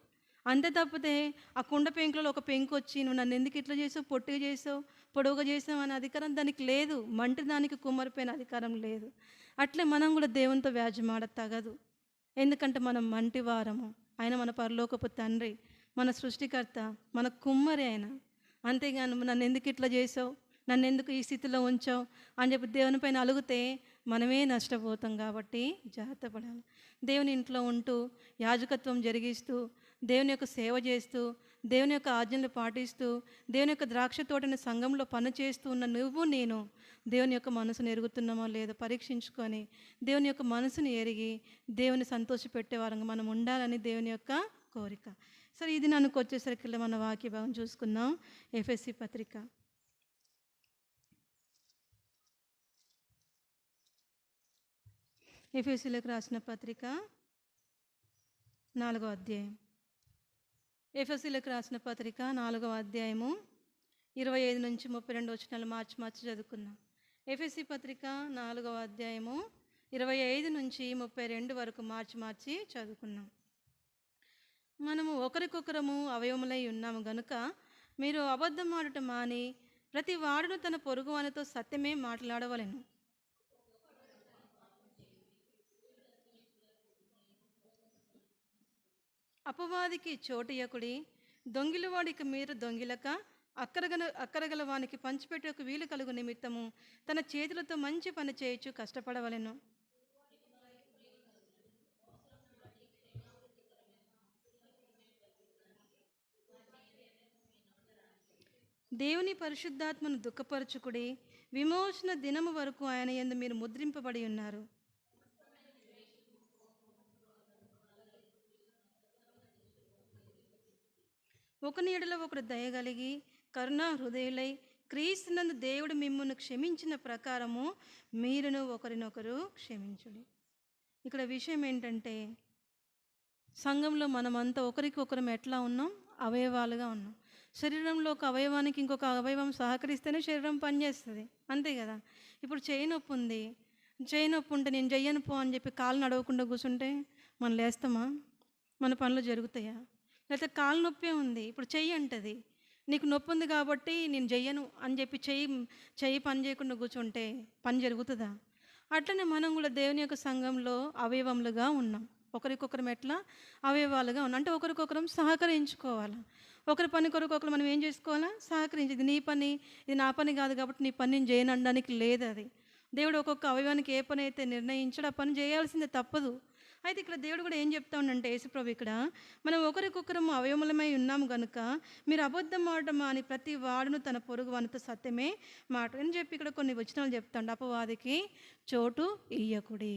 అంతే తప్పితే ఆ కుండ పెంకులలో ఒక పెంకు వచ్చి నువ్వు నన్ను ఎందుకు ఇట్లా చేసావు, పొట్టిగా చేసావు, పొడవుగా చేసావు అనే అధికారం దానికి లేదు. మంటి దానికి కుమ్మరిపోయిన అధికారం లేదు. అట్లే మనం కూడా దేవునితో వ్యాజ్యమాడ తగదు. ఎందుకంటే మనం మంటి వారము. ఆయన మన పరలోకపు తండ్రి, మన సృష్టికర్త, మన కుమ్మరి ఆయన. అంతేగాని నన్ను ఎందుకు ఇట్లా చేసావు, నన్ను ఎందుకు ఈ స్థితిలో ఉంచావు అని చెప్పి దేవుని పైన అలుగుతే మనమే నష్టపోతాం. కాబట్టి జాగ్రత్త పడాలి. దేవుని ఇంట్లో ఉంటూ యాజకత్వం జరిగిస్తూ దేవుని యొక్క సేవ చేస్తూ దేవుని యొక్క ఆజ్ఞలు పాటిస్తూ దేవుని యొక్క ద్రాక్ష తోటని సంఘంలో పని చేస్తూ ఉన్న నువ్వు నేను దేవుని యొక్క మనసును ఎరుగుతున్నామో లేదో పరీక్షించుకొని దేవుని యొక్క మనసుని ఎరిగి దేవుని సంతోషపెట్టే వారంగా మనం ఉండాలని దేవుని యొక్క కోరిక. సరే, ఇది నన్నుకు వచ్చేసరికి మన వాక్య భావం చూసుకుందాం. ఎఫెసీ పత్రిక ఎఫెసీలకు రాసిన పత్రిక 4వ అధ్యాయం. ఎఫెసీలకు రాసిన పత్రిక 4వ అధ్యాయము 25 నుంచి 32 వచనాలు మార్చి చదువుకున్నాం. ఎఫెసీ పత్రిక 4వ అధ్యాయము 25 నుంచి 32 వరకు మార్చి చదువుకున్నాం. మనము ఒకరికొకరము అవయవములై ఉన్నాము గనుక మీరు అబద్ధం ఆడటం మాని ప్రతి వాడును తన పొరుగు వానితో సత్యమే మాట్లాడవలెను. అపవాదికి చోటియకుడి, దొంగిలవాడికి మీరు దొంగిలక అక్కరగల వానికి పంచిపెట్టకు వీలు కలుగు నిమిత్తము తన చేతులతో మంచి పని చేయొచ్చు కష్టపడవలెను. దేవుని పరిశుద్ధాత్మను దుఃఖపరచుకుడి, విమోచన దినము వరకు ఆయన యందు మీరు ముద్రింపబడి ఉన్నారు. ఒకని ఎడల ఒకరు దయగలిగి కరుణా హృదయులై క్రీస్తునందు దేవుడు మిమ్మును క్షమించిన ప్రకారము మీరును ఒకరినొకరు క్షమించుడి. ఇక్కడ విషయం ఏంటంటే, సంఘంలో మనమంతా ఒకరికొకరం ఎట్లా ఉన్నాం? అవయవాలుగా ఉన్నాం. శరీరంలో ఒక అవయవానికి ఇంకొక అవయవం సహకరిస్తేనే శరీరం పనిచేస్తుంది, అంతే కదా. ఇప్పుడు చేయి నొప్పి ఉంది, చేయి నొప్పి ఉంటే నేను చెయ్యను పో అని చెప్పి కాలు నడవకుండా కూర్చుంటే మనం లేస్తామా? మన పనులు జరుగుతాయా? లేకపోతే కాలు నొప్పే ఉంది, ఇప్పుడు చెయ్యి అంటది, నీకు నొప్పి ఉంది కాబట్టి నేను చెయ్యను అని చెప్పి చెయ్యి పని చేయకుండా కూర్చుంటే పని జరుగుతుందా? అట్లనే మనం కూడా దేవుని యొక్క సంఘంలో అవయవములుగా ఉన్నాం. ఒకరికొకరం ఎట్లా అవయవాలుగా ఉన్నాం అంటే ఒకరికొకరం సహకరించుకోవాలి. ఒకరి పని కొరకు ఒకరు మనం ఏం చేసుకోవాలా? సహకరించి, ఇది నీ పని, ఇది నా పని కాదు కాబట్టి నీ పని నేను చేయను అనడానికి లేదు. అది దేవుడు ఒక్కొక్క అవయవానికి ఏ పని అయితే నిర్ణయించాడో ఆ పని చేయాల్సిందే, తప్పదు. అయితే ఇక్కడ దేవుడు కూడా ఏం చెప్తా ఉండంటే, యేసుప్రభు ఇక్కడ మనం ఒకరికొకరం అవయవములమై ఉన్నాము కనుక మీరు అబద్ధం ఆడటం అని ప్రతి వాడును తన పొరుగు వానితో సత్యమే మాట అని చెప్పి ఇక్కడ కొన్ని వచనాలు చెప్తాడు. అపవాదికి చోటు ఇయ్యకుడి.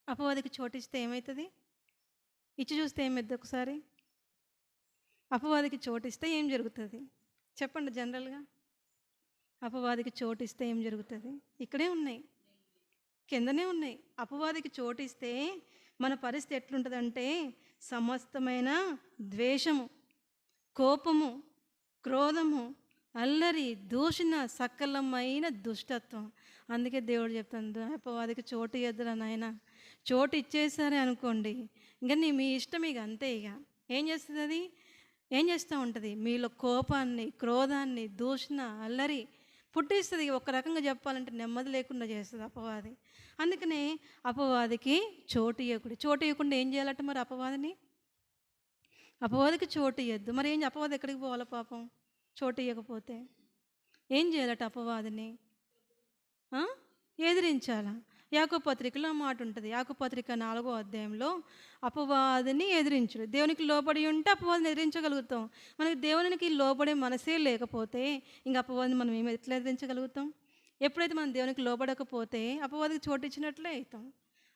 అపవాదికి చోటు ఇస్తే ఏమవుతుంది? ఇచ్చి చూస్తే ఏమైద్ది? ఒకసారి అపవాదికి చోటు ఇస్తే ఏం జరుగుతుంది చెప్పండి జనరల్గా? అపవాదికి చోటు ఇస్తే ఏం జరుగుతుంది? ఇక్కడే ఉన్నాయి, కిందనే ఉన్నాయి. అపవాదికి చోటు ఇస్తే మన పరిస్థితి ఎట్లుంటుందంటే, సమస్తమైన ద్వేషము, కోపము, క్రోధము, అల్లరి, దూషణ, సకలమైన దుష్టత్వం. అందుకే దేవుడు చెప్తాను, అపవాదికి చోటు ఇద్దరు నాయన. చోటు ఇచ్చేసారే అనుకోండి, ఇంకా మీ ఇష్టం, ఇక అంతే. ఇక ఏం చేస్తుంది? అది ఏం చేస్తూ ఉంటుంది? మీలో కోపాన్ని, క్రోధాన్ని, దూషణ, అల్లరి పుట్టిస్తుంది. ఒక రకంగా చెప్పాలంటే నెమ్మది లేకుండా చేస్తుంది అపవాది. అందుకనే అపవాదికి చోటు ఇవ్వకూడదు. చోటు ఇవ్వకుండా ఏం చేయాలంటే మరి అపవాదికి చోటు ఇవ్వద్దు. మరి అపవాది ఎక్కడికి పోవాలి పాపం? చోటు ఇవ్వకపోతే ఏం చేయాలట? అపవాదిని ఎదిరించాలా? యాకోబు పత్రికలో మాట ఉంటుంది. యాకోబు పత్రిక 4వ అధ్యాయంలో అపవాదిని ఎదిరించుడు. దేవునికి లోబడి ఉంటే అపవాదిని ఎదిరించగలుగుతాం. మనకి దేవునికి లోబడే మనసే లేకపోతే ఇంక అపవాదిని మనం ఎట్లా ఎదిరించగలుగుతాం? ఎప్పుడైతే మనం దేవునికి లోబడకపోతే అపవాదికి చోటు ఇచ్చినట్లే అవుతాం.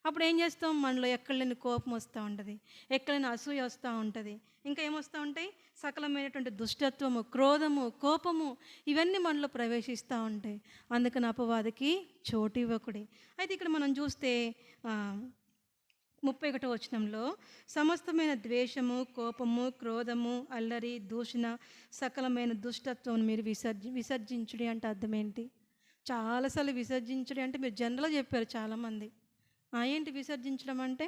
అప్పుడు ఏం చేస్తాం? మనలో ఎక్కడలేని కోపం వస్తూ ఉంటుంది, ఎక్కడలేని అసూయ వస్తూ ఉంటుంది, ఇంకా ఏమొస్తూ ఉంటాయి? సకలమైనటువంటి దుష్టత్వము, క్రోధము, కోపము ఇవన్నీ మనలో ప్రవేశిస్తూ ఉంటాయి. అందుకని అపవాదికి చోటు ఇవ్వకుడి. అయితే ఇక్కడ మనం చూస్తే 31వ వచనంలో సమస్తమైన ద్వేషము, కోపము, క్రోధము, అల్లరి, దూషణ, సకలమైన దుష్టత్వం మీరు విసర్జించుడి అంటే అర్థం ఏంటి? చాలాసార్లు విసర్జించుడి అంటే మీరు జనరల్గా చెప్పారు చాలామంది. ఏంటి విసర్జించడం అంటే?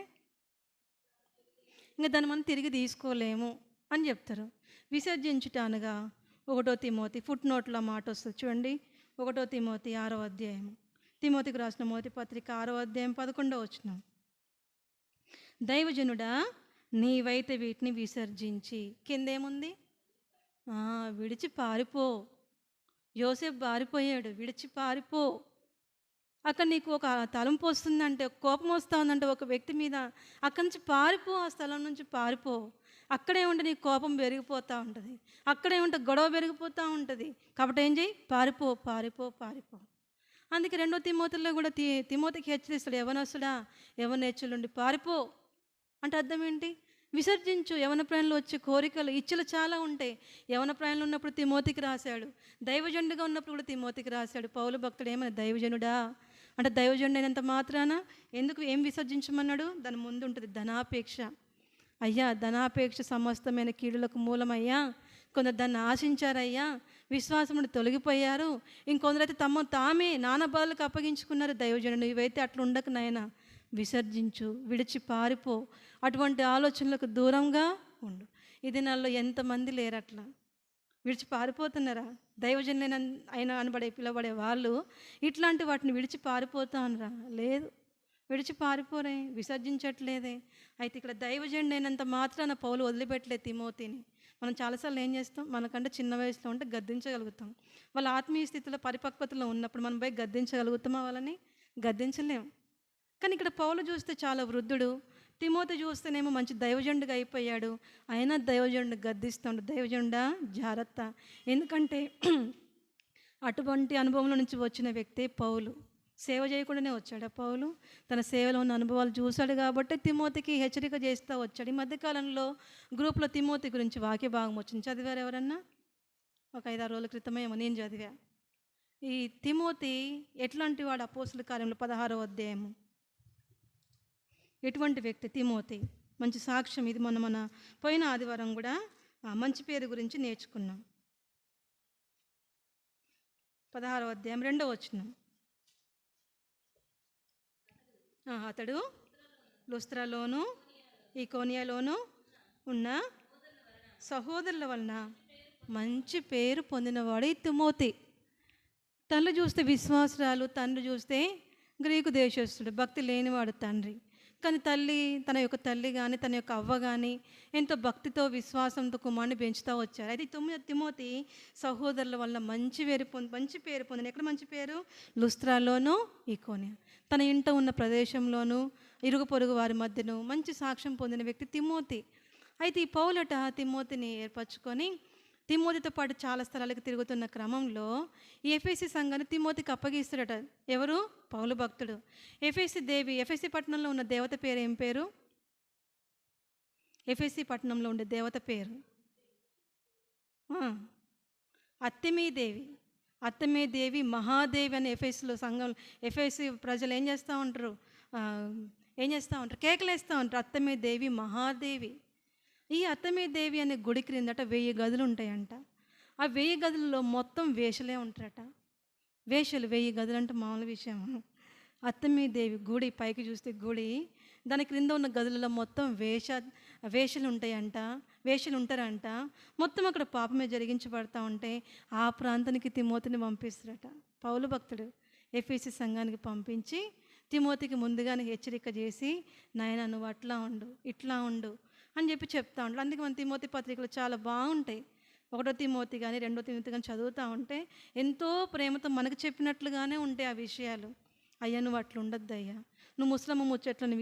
ఇంకా దాన్ని మనం తిరిగి తీసుకోలేము అని చెప్తారు. విసర్జించుట అనగా 1 తిమోతి ఫుట్ నోట్లో మాట వస్తుంది చూడండి. 1 తిమోతి 6వ అధ్యాయం, తిమోతికి రాసిన మొదటి పత్రిక 6వ అధ్యాయం 11వ వచనం. దైవజనుడా నీవైతే వీటిని విసర్జించి, కిందేముంది? విడిచి పారిపో. యోసేపు పారిపోయాడు, విడిచి పారిపో. అక్కడ నీకు ఒక తలంపు వస్తుందంటే, కోపం వస్తుందంటే ఒక వ్యక్తి మీద, అక్కడి నుంచి పారిపో, ఆ స్థలం నుంచి పారిపో. అక్కడే ఉంటే నీకు కోపం పెరిగిపోతూ ఉంటుంది, అక్కడే ఉంటే గొడవ పెరిగిపోతూ ఉంటుంది. కాబట్టి ఏం చేయి? పారిపో, పారిపో, పారిపో. అందుకే 2 తిమోతిలో కూడా తిమోతికి హెచ్చరిస్తాడు, యవనస్తుడా యవనేచ్చులుండి పారిపో అంటే అర్థం ఏంటి? విసర్జించు. యవన ప్రాయంలో వచ్చే కోరికలు, ఇచ్చలు చాలా ఉంటాయి. యవన ప్రాయంలో ఉన్నప్పుడు తిమోతికి రాశాడు, దైవజనుడిగా ఉన్నప్పుడు కూడా తిమోతికి రాశాడు. పౌలు భక్తుడు ఏమన్నా దైవజనుడా అంటే దైవజనుడు అయినంత మాత్రాన ఎందుకు ఏం విసర్జించమన్నాడు? దాని ముందు ఉంటుంది ధనాపేక్ష. అయ్యా ధనాపేక్ష సమస్తమైన కీడులకు మూలమయ్యా. కొందరు దాన్ని ఆశించారయ్యా, విశ్వాసం నుండి తొలగిపోయారు. ఇంకొందరైతే తామే నానా బాధలకు అప్పగించుకున్నారు. దైవజనుడు ఇవైతే అట్లా ఉండకు నాయనా, విసర్జించు, విడిచి పారిపో, అటువంటి ఆలోచనలకు దూరంగా ఉండు. ఈ దినాల్లో ఎంతమంది లేరు అట్లా విడిచి పారిపోతున్నారా? దైవజనులైన అయినా పిలబడే వాళ్ళు ఇట్లాంటి వాటిని విడిచి పారిపోతానరా? లేదు, విడిచి పారిపోరే, విసర్జించట్లేదే. అయితే ఇక్కడ దైవజనుడైనంత మాత్రాన పౌలు వదిలిపెట్టలేదు తిమోతిని. మనం చాలాసార్లు ఏం చేస్తాం? మనకంటే చిన్న వయసులో ఉంటే గద్దించగలుగుతాం. వాళ్ళ ఆత్మీయ స్థితిలో పరిపక్వతలో ఉన్నప్పుడు మనం పోయి గద్దించగలుగుతామా? వాళ్ళని గద్దించలేం. కానీ ఇక్కడ పౌలు చూస్తే చాలా వృద్ధుడు, తిమోతి చూస్తేనేమో మంచి దైవజనుడిగా అయిపోయాడు. అయినా దైవజనుడిని గద్దిస్తాడు, దైవజనుడా జాగ్రత్త. ఎందుకంటే అటువంటి అనుభవంలో నుంచి వచ్చిన వ్యక్తే పౌలు. సేవ చేయకుండానే వచ్చాడు పౌలు. తన సేవలో ఉన్న అనుభవాలు చూశాడు కాబట్టి తిమోతికి హెచ్చరిక చేస్తూ వచ్చాడు. ఈ మధ్యకాలంలో గ్రూప్లో తిమోతి గురించి వాక్య భాగం వచ్చింది. చదివారు ఎవరన్నా? ఒక 5-6 రోజుల క్రితమే ఏమో నేను చదివా. ఈ తిమోతి ఎట్లాంటి వాడు? అపోస్తుల కార్యంలో 16వ అధ్యాయము. ఎటువంటి వ్యక్తి తిమోతి? మంచి సాక్ష్యం ఇది. మన పోయిన ఆదివారం కూడా మంచి పేరు గురించి నేర్చుకున్నాం. 16వ అధ్యాయం 2వ వచనం. అతడు లుస్త్రలోను ఈకొనియలోను ఉన్న సహోదరుల వలన మంచి పేరు పొందినవాడు ఈ తిమోతి. తల్లి చూస్తే విశ్వాసురాలు, తండ్రి చూస్తే గ్రీకు దేశస్థుడు, భక్తి లేనివాడు తండ్రి. కానీ తన యొక్క తల్లి కానీ తన యొక్క అవ్వ కానీ ఎంతో భక్తితో విశ్వాసంతో కుమారుని పెంచుతూ వచ్చారు. అయితే తిమోతి సహోదరుల వల్ల మంచి పేరు పొందిన. ఎక్కడ మంచి పేరు? లుస్త్రాలోను ఈకొనియ. తన ఇంట ఉన్న ప్రదేశంలోనూ ఇరుగు పొరుగు వారి మధ్యను మంచి సాక్ష్యం పొందిన వ్యక్తి తిమోతి. అయితే ఈ పౌలట తిమోతిని ఏర్పరచుకొని తిమోతితో పాటు చాలా స్థలాలకు తిరుగుతున్న క్రమంలో ఈ ఎఫెసీ సంఘాన్ని తిమోతికి అప్పగిస్తాడట. ఎవరు? పౌలు భక్తుడు. ఎఫెసీ పట్టణంలో ఉన్న దేవత పేరు ఏం పేరు? ఎఫెసీ పట్టణంలో ఉండే దేవత పేరు అత్తమీ దేవి మహాదేవి అని ఎఫెసీలో సంఘం, ఎఫెసీ ప్రజలు ఏం చేస్తూ ఉంటారు? కేకలు వేస్తూ ఉంటారు. అత్తమీ దేవి మహాదేవి. ఈ అత్తమీ దేవి అనే గుడి క్రిందట 1000 గదులు ఉంటాయంట. ఆ 1000 గదుల్లో మొత్తం వేషలే ఉంటారట. వేషలు 1000 గదులు అంటే మామూలు విషయం. అత్తమీ దేవి గుడి పైకి చూస్తే గుడి, దాని క్రింద ఉన్న గదులలో మొత్తం వేషలు ఉంటారంట. మొత్తం అక్కడ పాపమే జరిగించబడతా ఉంటే ఆ ప్రాంతానికి తిమోతిని పంపిస్తారట. పౌలు భక్తుడు ఎఫెసీ సంఘానికి పంపించి తిమోతికి ముందుగానే హెచ్చరిక చేసి, నాయనా నువ్వు అట్లా ఉండు, ఇట్లా ఉండు అని చెప్తా ఉంటాడు. అందుకే మన తిమోతి పత్రికలు చాలా బాగుంటాయి. 1వ తిమోతి కానీ 2వ తిమోతి కానీ చదువుతూ ఉంటే ఎంతో ప్రేమతో మనకు చెప్పినట్లుగానే ఉంటాయి ఆ విషయాలు. అయ్యా నువ్వు అట్లా ఉండొద్దు అయ్యా, నువ్వు ముసలమ్మ ముచ్చట్లను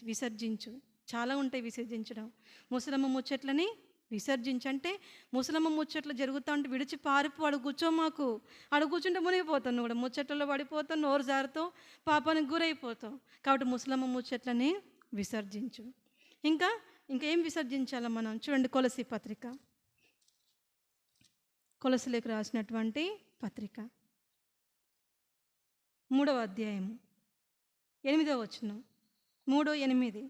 విసర్జించు. చాలా ఉంటాయి విసర్జించడం. ముసలమ్మ ముచ్చట్లని విసర్జించంటే ముసలమ్మ ముచ్చట్లు జరుగుతూ ఉంటే విడిచి పారిపో, అడుగు కూర్చో. మాకు అడుగు కూర్చుంటే మునిగిపోతావు, నువ్వు కూడా ముచ్చట్లలో పడిపోతావు, నోరు జారుతావు, పాపానికి గురైపోతావు. కాబట్టి ముసలమ్మ ముచ్చట్లని విసర్జించు. ఇంకా ఏం విసర్జించాలో మనం చూడండి. కొలసీ పత్రిక, కొలసీలకు రాసినటువంటి పత్రిక 3వ అధ్యాయము 8వ వచనం. 3:8.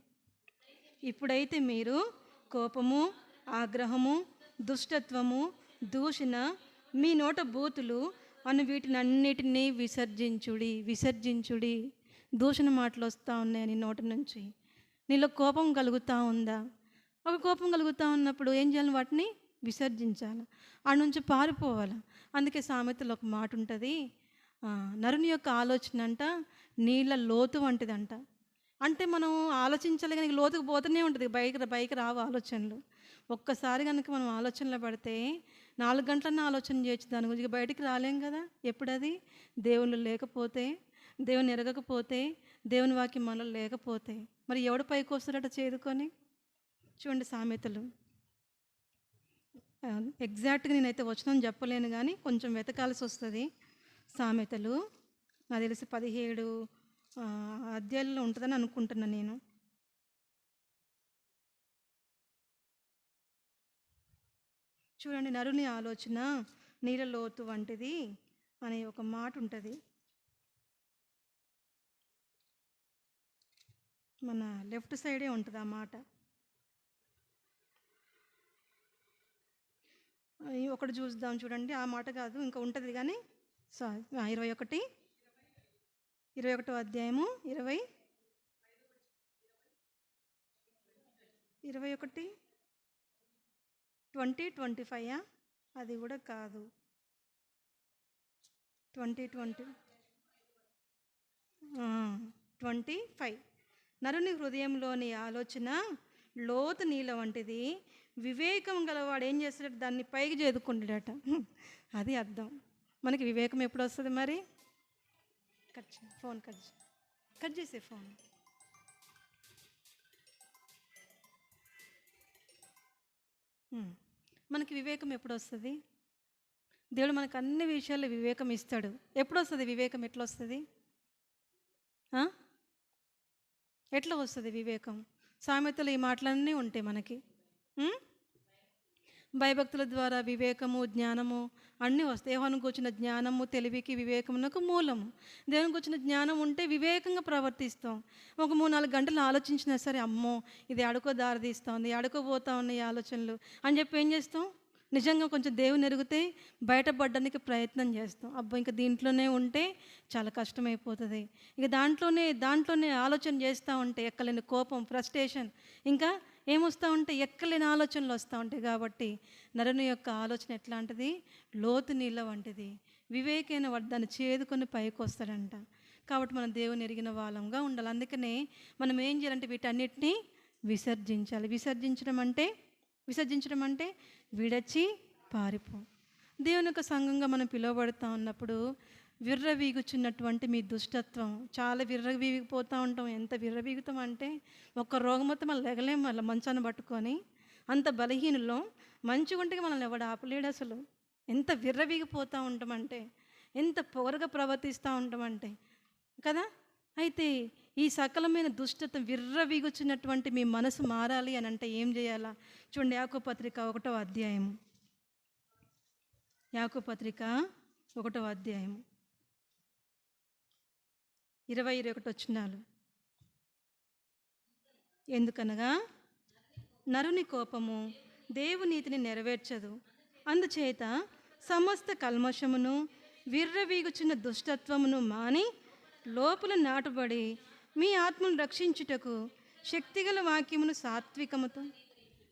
ఇప్పుడైతే మీరు కోపము, ఆగ్రహము, దుష్టత్వము, దూషణ, మీ నోట బూతులు అను వీటినన్నిటినీ విసర్జించుడి. దూషణ మాటలు వస్తూ ఉన్నాయి నీ నోటి నుంచి. నీలో కోపం కలుగుతూ ఉందా? ఒక కోపం కలుగుతూ ఉన్నప్పుడు ఏం చేయాలి? వాటిని విసర్జించాలి, ఆడ నుంచి పారిపోవాలి. అందుకే సామెతలో ఒక మాట ఉంటుంది, నరుని యొక్క ఆలోచన అంట నీళ్ళ లోతు వంటిదంట. అంటే మనం ఆలోచించాలి కానీ లోతుకు పోతూనే ఉంటుంది, బయట రావు ఆలోచనలు. ఒక్కసారి కనుక మనం ఆలోచనలో పడితే 4 గంటలన్నా ఆలోచన చేయొచ్చు దాని గురించి, బయటికి రాలేం కదా. ఎప్పుడది? దేవుళ్ళు లేకపోతే, దేవుని ఎరగకపోతే, దేవుని వాక్యం మనలో లేకపోతే మరి ఎవడు పైకి వస్తాడట చేదుకొని? చూడండి సామెతలు. ఎగ్జాక్ట్గా నేనైతే వచనం చెప్పలేను కానీ కొంచెం వెతకాల్సి వస్తుంది. సామెతలు నాకు తెలిసి 17 అధ్యాయాల్లో ఉంటుందని అనుకుంటున్నాను నేను. చూడండి, నరుని ఆలోచన నీళ్ళ లోతు వంటిది అనే ఒక మాట ఉంటుంది. మన లెఫ్ట్ సైడే ఉంటుంది ఆ మాట. ఒకటి చూద్దాం చూడండి. ఆ మాట కాదు, ఇంకా ఉంటుంది కానీ 21వ అధ్యాయము 21 20-25 అది కూడా కాదు. 25 నరుని హృదయంలోని ఆలోచన లోతు నీళ్ళ వంటిది, వివేకం గలవాడు ఏం చేస్తాడట? దాన్ని పైకి చేదుకుంటాడట. అది అర్థం. మనకి వివేకం ఎప్పుడు వస్తుంది మరి? ఫోన్ కట్ చేసే ఫోన్. ఉమ్. మనకి వివేకం ఎప్పుడు వస్తుంది? దేవుడు మనకు అన్ని విషయాల్లో వివేకం ఇస్తాడు. ఎప్పుడు వస్తుంది వివేకం? ఎట్లా వస్తుంది? ఎట్లా వస్తుంది వివేకం? సామెతలు ఈ మాటలన్నీ ఉంటాయి మనకి. భయభక్తుల ద్వారా వివేకము, జ్ఞానము అన్నీ వస్తాయి. దేవునికి వచ్చిన జ్ఞానము తెలివికి వివేకమునకు మూలము. దేవునికి వచ్చిన జ్ఞానం ఉంటే వివేకంగా ప్రవర్తిస్తాం. ఒక 3-4 గంటలు ఆలోచించినా సరే, అమ్మో ఇది అడుకో దారి తీస్తుంది, అడుకోబోతా ఉన్నాయి ఆలోచనలు అని చెప్పి ఏం చేస్తాం? నిజంగా కొంచెం దేవుని ఎరిగితే బయటపడడానికి ప్రయత్నం చేస్తాం. అబ్బా ఇంకా దీంట్లోనే ఉంటే చాలా కష్టమైపోతుంది, ఇక దాంట్లోనే ఆలోచన చేస్తూ ఉంటే ఎక్కలేని కోపం, ఫ్రస్ట్రేషన్, ఇంకా ఏమొస్తూ ఉంటే ఎక్కలేని ఆలోచనలు వస్తూ ఉంటాయి. కాబట్టి నరుని యొక్క ఆలోచన ఎట్లాంటిది? లోతు నీళ్ళ వంటిది. వివేకైన వాడు దాన్ని చేదుకొని పైకి వస్తాడంట. కాబట్టి మనం దేవుని ఎరిగిన వాళ్ళంగా ఉండాలి. అందుకనే మనం ఏం చేయాలంటే వీటన్నిటినీ విసర్జించాలి. విసర్జించడం అంటే విడచి పారిపో. దేవుని యొక్క సంఘంగా మనం పిలువబడుతూ ఉన్నప్పుడు విర్రవీగుచున్నటువంటి మీ దుష్టత్వం, చాలా విర్రవీగిపోతూ ఉంటాం. ఎంత విర్రవీగుతాం అంటే ఒక్క రోగం మొత్తం మనం లెగలేం, మళ్ళీ మంచాన్ని పట్టుకొని. అంత బలహీనలో మంచిగా ఉంటే మనల్ని ఎవడు ఆపలేడు అసలు. ఎంత విర్రవీగిపోతూ ఉంటామంటే, ఎంత పొగరగా ప్రవర్తిస్తూ ఉంటామంటే కదా. అయితే ఈ సకలమైన దుష్టత్వం విర్రవీగుచున్నటువంటి మీ మనసు మారాలి అని అంటే ఏం చేయాలా? చూడండి, యాకోబు పత్రిక 1వ అధ్యాయము. యాకోబు పత్రిక 1వ అధ్యాయము 20-21 వచనాలు. ఎందుకనగా నరుని కోపము దేవునీతిని నెరవేర్చదు. అందుచేత సమస్త కల్మషమును విర్రవీగుచున్న దుష్టత్వమును మాని లోపల నాటుబడి మీ ఆత్మను రక్షించుటకు శక్తిగల వాక్యమును సాత్వికముతో.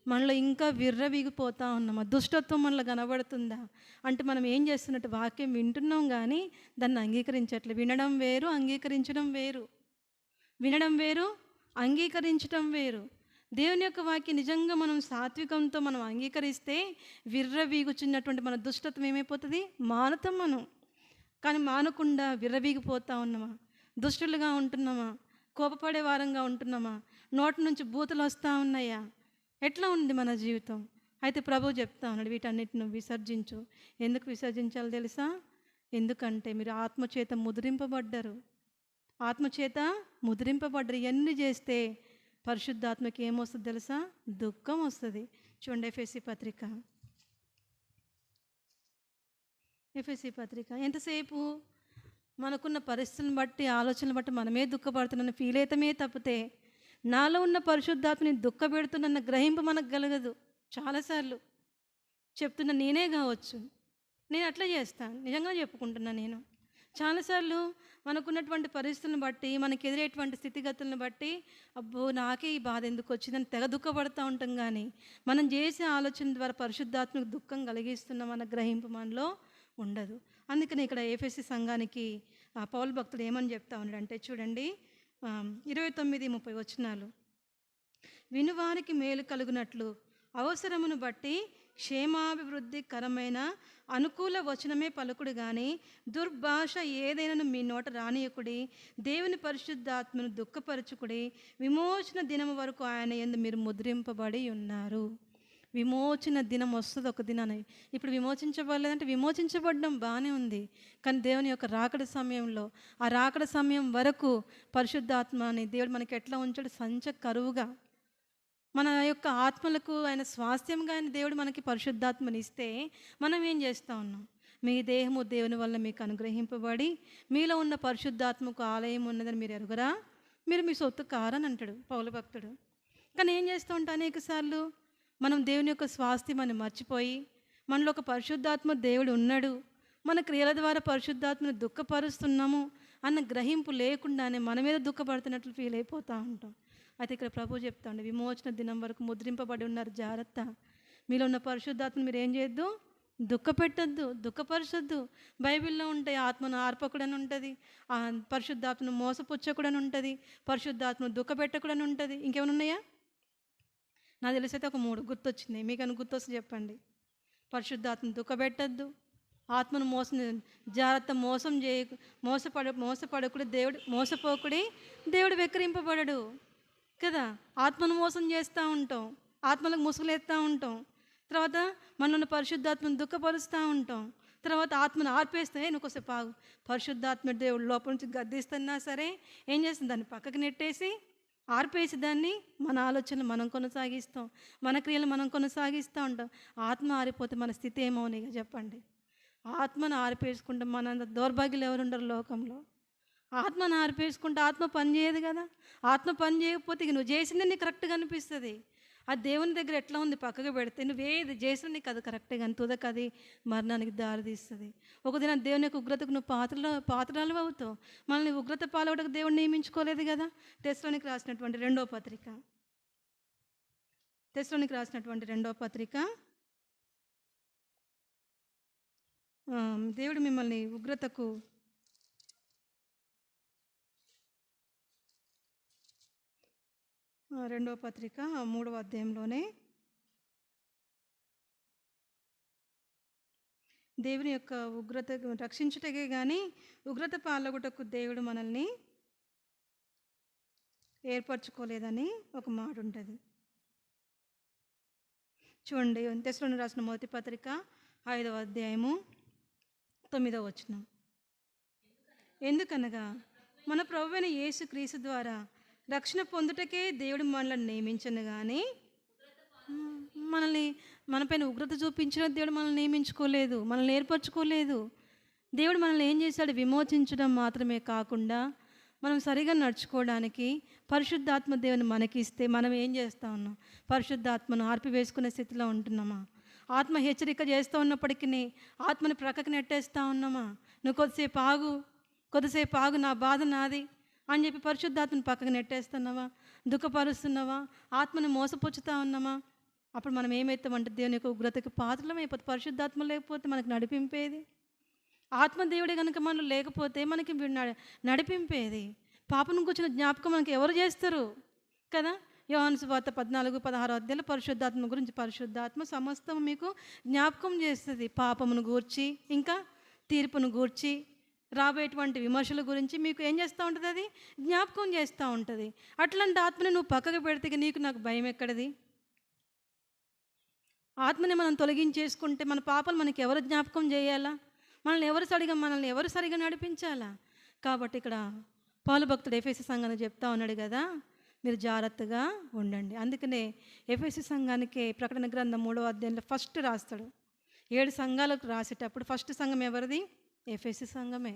మనలో ఇంకా విర్రవీగిపోతూ ఉన్నామా? దుష్టత్వం మనలో కనబడుతుందా అంటే మనం ఏం చేస్తున్నట్టు? వాక్యం వింటున్నాం కానీ దాన్ని అంగీకరించట్లేదు. వినడం వేరు, అంగీకరించడం వేరు. వినడం వేరు, అంగీకరించడం వేరు. దేవుని యొక్క వాక్యం నిజంగా మనం సాత్వికంతో మనం అంగీకరిస్తే విర్రవీగుచున్నటువంటి మన దుష్టత్వం ఏమైపోతుంది? మానుతాం మనం. కానీ మానకుండా విర్రవీగిపోతూ ఉన్నామా? దుష్టులుగా ఉంటున్నామా? కోపపడే వారంగా ఉంటున్నామా? నోటి నుంచి బూతులు వస్తూ ఉన్నాయా? ఎట్లా ఉంది మన జీవితం? అయితే ప్రభువు చెప్తా ఉన్నాడు, వీటన్నిటిని విసర్జించు. ఎందుకు విసర్జించాలో తెలుసా? ఎందుకంటే మీరు ఆత్మచేత ముద్రింపబడ్డారు. ఇవన్నీ చేస్తే పరిశుద్ధాత్మకి ఏమొస్తుంది తెలుసా? దుఃఖం వస్తుంది. చూడండి, ఎఫెసీ పత్రిక. ఎంతసేపు మనకున్న పరిస్థితులను బట్టి, ఆలోచనలు బట్టి మనమే దుఃఖపడుతున్నాను ఫీల్ అవుతామే తప్పితే నాలో ఉన్న పరిశుద్ధాత్మని దుఃఖపెడుతున్న గ్రహింపు మనకు కలగదు. చాలాసార్లు చెప్తున్న నేనే కావచ్చు, నేను అట్లా చేస్తాను, నిజంగా చెప్పుకుంటున్నా. నేను చాలాసార్లు మనకున్నటువంటి పరిస్థితులను బట్టి, మనకు ఎదురేటువంటి స్థితిగతులను బట్టి అబ్బో నాకే ఈ బాధ ఎందుకు వచ్చిందని తెగ దుఃఖపడుతూ ఉంటాం. కానీ మనం చేసే ఆలోచన ద్వారా పరిశుద్ధాత్మకు దుఃఖం కలిగిస్తున్నాం అన్న గ్రహింపు మనలో ఉండదు. అందుకని ఇక్కడ ఎఫెసీ సంఘానికి పౌలు భక్తుడు ఏమని చెప్తా ఉన్నాడంటే చూడండి, 29-30 వచనాలు. వినువారికి మేలు కలుగునట్లు అవసరమును బట్టి క్షేమాభివృద్ధికరమైన అనుకూల వచనమే పలుకుడు కానీ దుర్భాష ఏదైనా మీ నోట రానియకుడి. దేవుని పరిశుద్ధాత్మను దుఃఖపరచుకుడి. విమోచన దినము వరకు ఆయన యందు మీరు ముద్రింపబడి ఉన్నారు. విమోచన దినం వస్తుంది ఒక దినాన్ని. ఇప్పుడు విమోచించబడలేదంటే విమోచించబడడం బాగానే ఉంది, కానీ దేవుని యొక్క రాకడ సమయంలో, ఆ రాకడ సమయం వరకు పరిశుద్ధాత్మని దేవుడు మనకి ఎట్లా ఉంచాడు? సంచ కరువుగా మన యొక్క ఆత్మలకు ఆయన స్వాస్థ్యంగా ఆయన దేవుడు మనకి పరిశుద్ధాత్మని ఇస్తే మనం ఏం చేస్తూ ఉన్నాం? మీ దేహము దేవుని వల్ల మీకు అనుగ్రహింపబడి మీలో ఉన్న పరిశుద్ధాత్మకు ఆలయం ఉన్నదని మీరు ఎరుగరా? మీరు మీ సొత్తు కారని అంటాడు పౌలు భక్తుడు. కానీ ఏం చేస్తూ ఉంటాం? అనేక సార్లు మనం దేవుని యొక్క స్వాస్థ్యం మర్చిపోయి మనలో ఒక పరిశుద్ధాత్మ దేవుడు ఉన్నాడు, మన క్రియల ద్వారా పరిశుద్ధాత్మను దుఃఖపరుస్తున్నాము అన్న గ్రహింపు లేకుండానే మన మీద దుఃఖపడుతున్నట్లు ఫీల్ అయిపోతూ ఉంటాం. అయితే ఇక్కడ ప్రభు చెప్తా ఉండే, విమోచన దినం వరకు ముద్రింపబడి ఉన్నారు, జాగ్రత్త. మీలో ఉన్న పరిశుద్ధాత్మను మీరు ఏం చేయొద్దు? దుఃఖపెట్టద్దు, దుఃఖపరచొద్దు. బైబిల్లో ఉంటాయి, ఆత్మను ఆర్పకుడని ఉంటుంది, పరిశుద్ధాత్మను మోసపుచ్చకుడని ఉంటుంది, పరిశుద్ధాత్మను దుఃఖపెట్టకుడని ఉంటుంది. ఇంకేమైనా ఉన్నాయా? నాకు తెలిసైతే ఒక 3 గుర్తొచ్చింది. మీకన్నా గుర్తొస్తే చెప్పండి. పరిశుద్ధాత్మను దుఃఖపెట్టద్దు, ఆత్మను జాగ్రత్త, మోసపడకుడి, మోసపోకుడి, దేవుడు వెక్కిరింపబడడు కదా. ఆత్మను మోసం చేస్తూ ఉంటాం, ఆత్మలకు ముసుగులేస్తూ ఉంటాం, తర్వాత మనలో పరిశుద్ధాత్మను దుఃఖపరుస్తూ ఉంటాం. తర్వాత ఆత్మను ఆర్పేస్తే నువ్వు కొద్దిసేపు ఆగు, పరిశుద్ధాత్మ దేవుడు లోపల నుంచి గద్దిస్తున్నా సరే ఏం చేస్తుంది, దాన్ని పక్కకి నెట్టేసి ఆర్పేసి దాన్ని మన ఆలోచనలు మనం కొనసాగిస్తాం, మన క్రియలు మనం కొనసాగిస్తూ ఉంటాం. ఆత్మ ఆరిపోతే మన స్థితి ఏమవును ఇక చెప్పండి. ఆత్మను ఆరిపేసుకుంటే మనంత దౌర్భాగ్యులు ఎవరు ఉండరు లోకంలో. ఆత్మను ఆరిపేసుకుంటే ఆత్మ పని చేయదు కదా. ఆత్మ పని చేయకపోతే ఇక నువ్వు చేసిందే నీకు కరెక్ట్గా అనిపిస్తుంది. ఆ దేవుని దగ్గర ఎట్లా ఉంది పక్కకు పెడితే నువ్వేది చేసినా నీకు అది కరెక్టే కానీ తుదకు అది మరణానికి దారితీస్తుంది. ఒక దిన దేవుని యొక్క ఉగ్రతకు నువ్వు పాత్రలు అవుతావు. మనల్ని ఉగ్రత పాలవడానికి దేవుడు నియమించుకోలేదు కదా. తెస్సలోనికి రాసినటువంటి రెండవ పత్రిక దేవుడు మిమ్మల్ని ఉగ్రతకు రెండవ పత్రిక 3వ అధ్యాయంలోనే దేవుని యొక్క ఉగ్రత రక్షించుటకే కానీ ఉగ్రత పాలగుటకు దేవుడు మనల్ని ఏర్పరచుకోలేదని ఒక మాట ఉంటుంది. చూడండి, తెస్సలోనికి రాసిన మొదటి పత్రిక 5వ అధ్యాయము 9వ వచనం. ఎందుకనగా మన ప్రభువైన యేసు క్రీస్తు ద్వారా రక్షణ పొందుటకే దేవుడు మనల్ని నియమించను కానీ మనపైన ఉగ్రత చూపించిన దేవుడు మనల్ని నియమించుకోలేదు, మనల్ని ఏర్పరచుకోలేదు. దేవుడు మనల్ని ఏం చేశాడు, విమోచించడం మాత్రమే కాకుండా మనం సరిగా నడుచుకోవడానికి పరిశుద్ధాత్మ దేవుని మనకి ఇస్తే మనం ఏం చేస్తూ ఉన్నాం, పరిశుద్ధాత్మను ఆర్పివేసుకునే స్థితిలో ఉంటున్నామా? ఆత్మ హెచ్చరిక చేస్తూ ఉన్నప్పటికీ ఆత్మని ప్రక్కకి నెట్టేస్తూ ఉన్నామా? నువ్వు కొద్దిసేపు ఆగు, నా బాధ నాది అని చెప్పి పరిశుద్ధాత్మను పక్కకు నెట్టేస్తున్నావా? దుఃఖపరుస్తున్నావా? ఆత్మను మోసపుచ్చుతా ఉన్నామా? అప్పుడు మనం ఏమవుతామంటే దేవుని యొక్క ఉగ్రతకి పాత్రలం అయిపోతే. పరిశుద్ధాత్మ లేకపోతే మనకు నడిపింపేది, ఆత్మదేవుడే కనుక మనలో లేకపోతే మనకి నడిపింపేది. పాపను కూర్చున్న జ్ఞాపకం మనకి ఎవరు చేస్తారు కదా. యోహాను సువార్త 14-16 అధ్యాయాలు పరిశుద్ధాత్మ గురించి, పరిశుద్ధాత్మ సమస్తం మీకు జ్ఞాపకం చేస్తుంది. పాపమును గూర్చి, ఇంకా తీర్పును గూర్చి, రాబోయేటువంటి విమర్శల గురించి మీకు ఏం చేస్తూ ఉంటుంది, అది జ్ఞాపకం చేస్తూ ఉంటుంది. అట్లాంటి ఆత్మని నువ్వు పక్కకు పెడితే నీకు నాకు భయం ఎక్కడిది? ఆత్మని మనం తొలగించేసుకుంటే మన పాపాలు మనకి ఎవరు జ్ఞాపకం చేయాలా? మనల్ని ఎవరు సరిగా నడిపించాలా? కాబట్టి ఇక్కడ పౌలు భక్తుడు ఎఫెసీ సంఘానికి చెప్తా ఉన్నాడు కదా, మీరు జాగ్రత్తగా ఉండండి. అందుకనే ఎఫెసీ సంఘానికి ప్రకటన గ్రంథం 3వ అధ్యాయంలో ఫస్ట్ రాస్తాడు. 7 సంఘాలకు రాసేటప్పుడు ఫస్ట్ సంఘం ఎవరిది? ఎఫెసీ సంఘమే.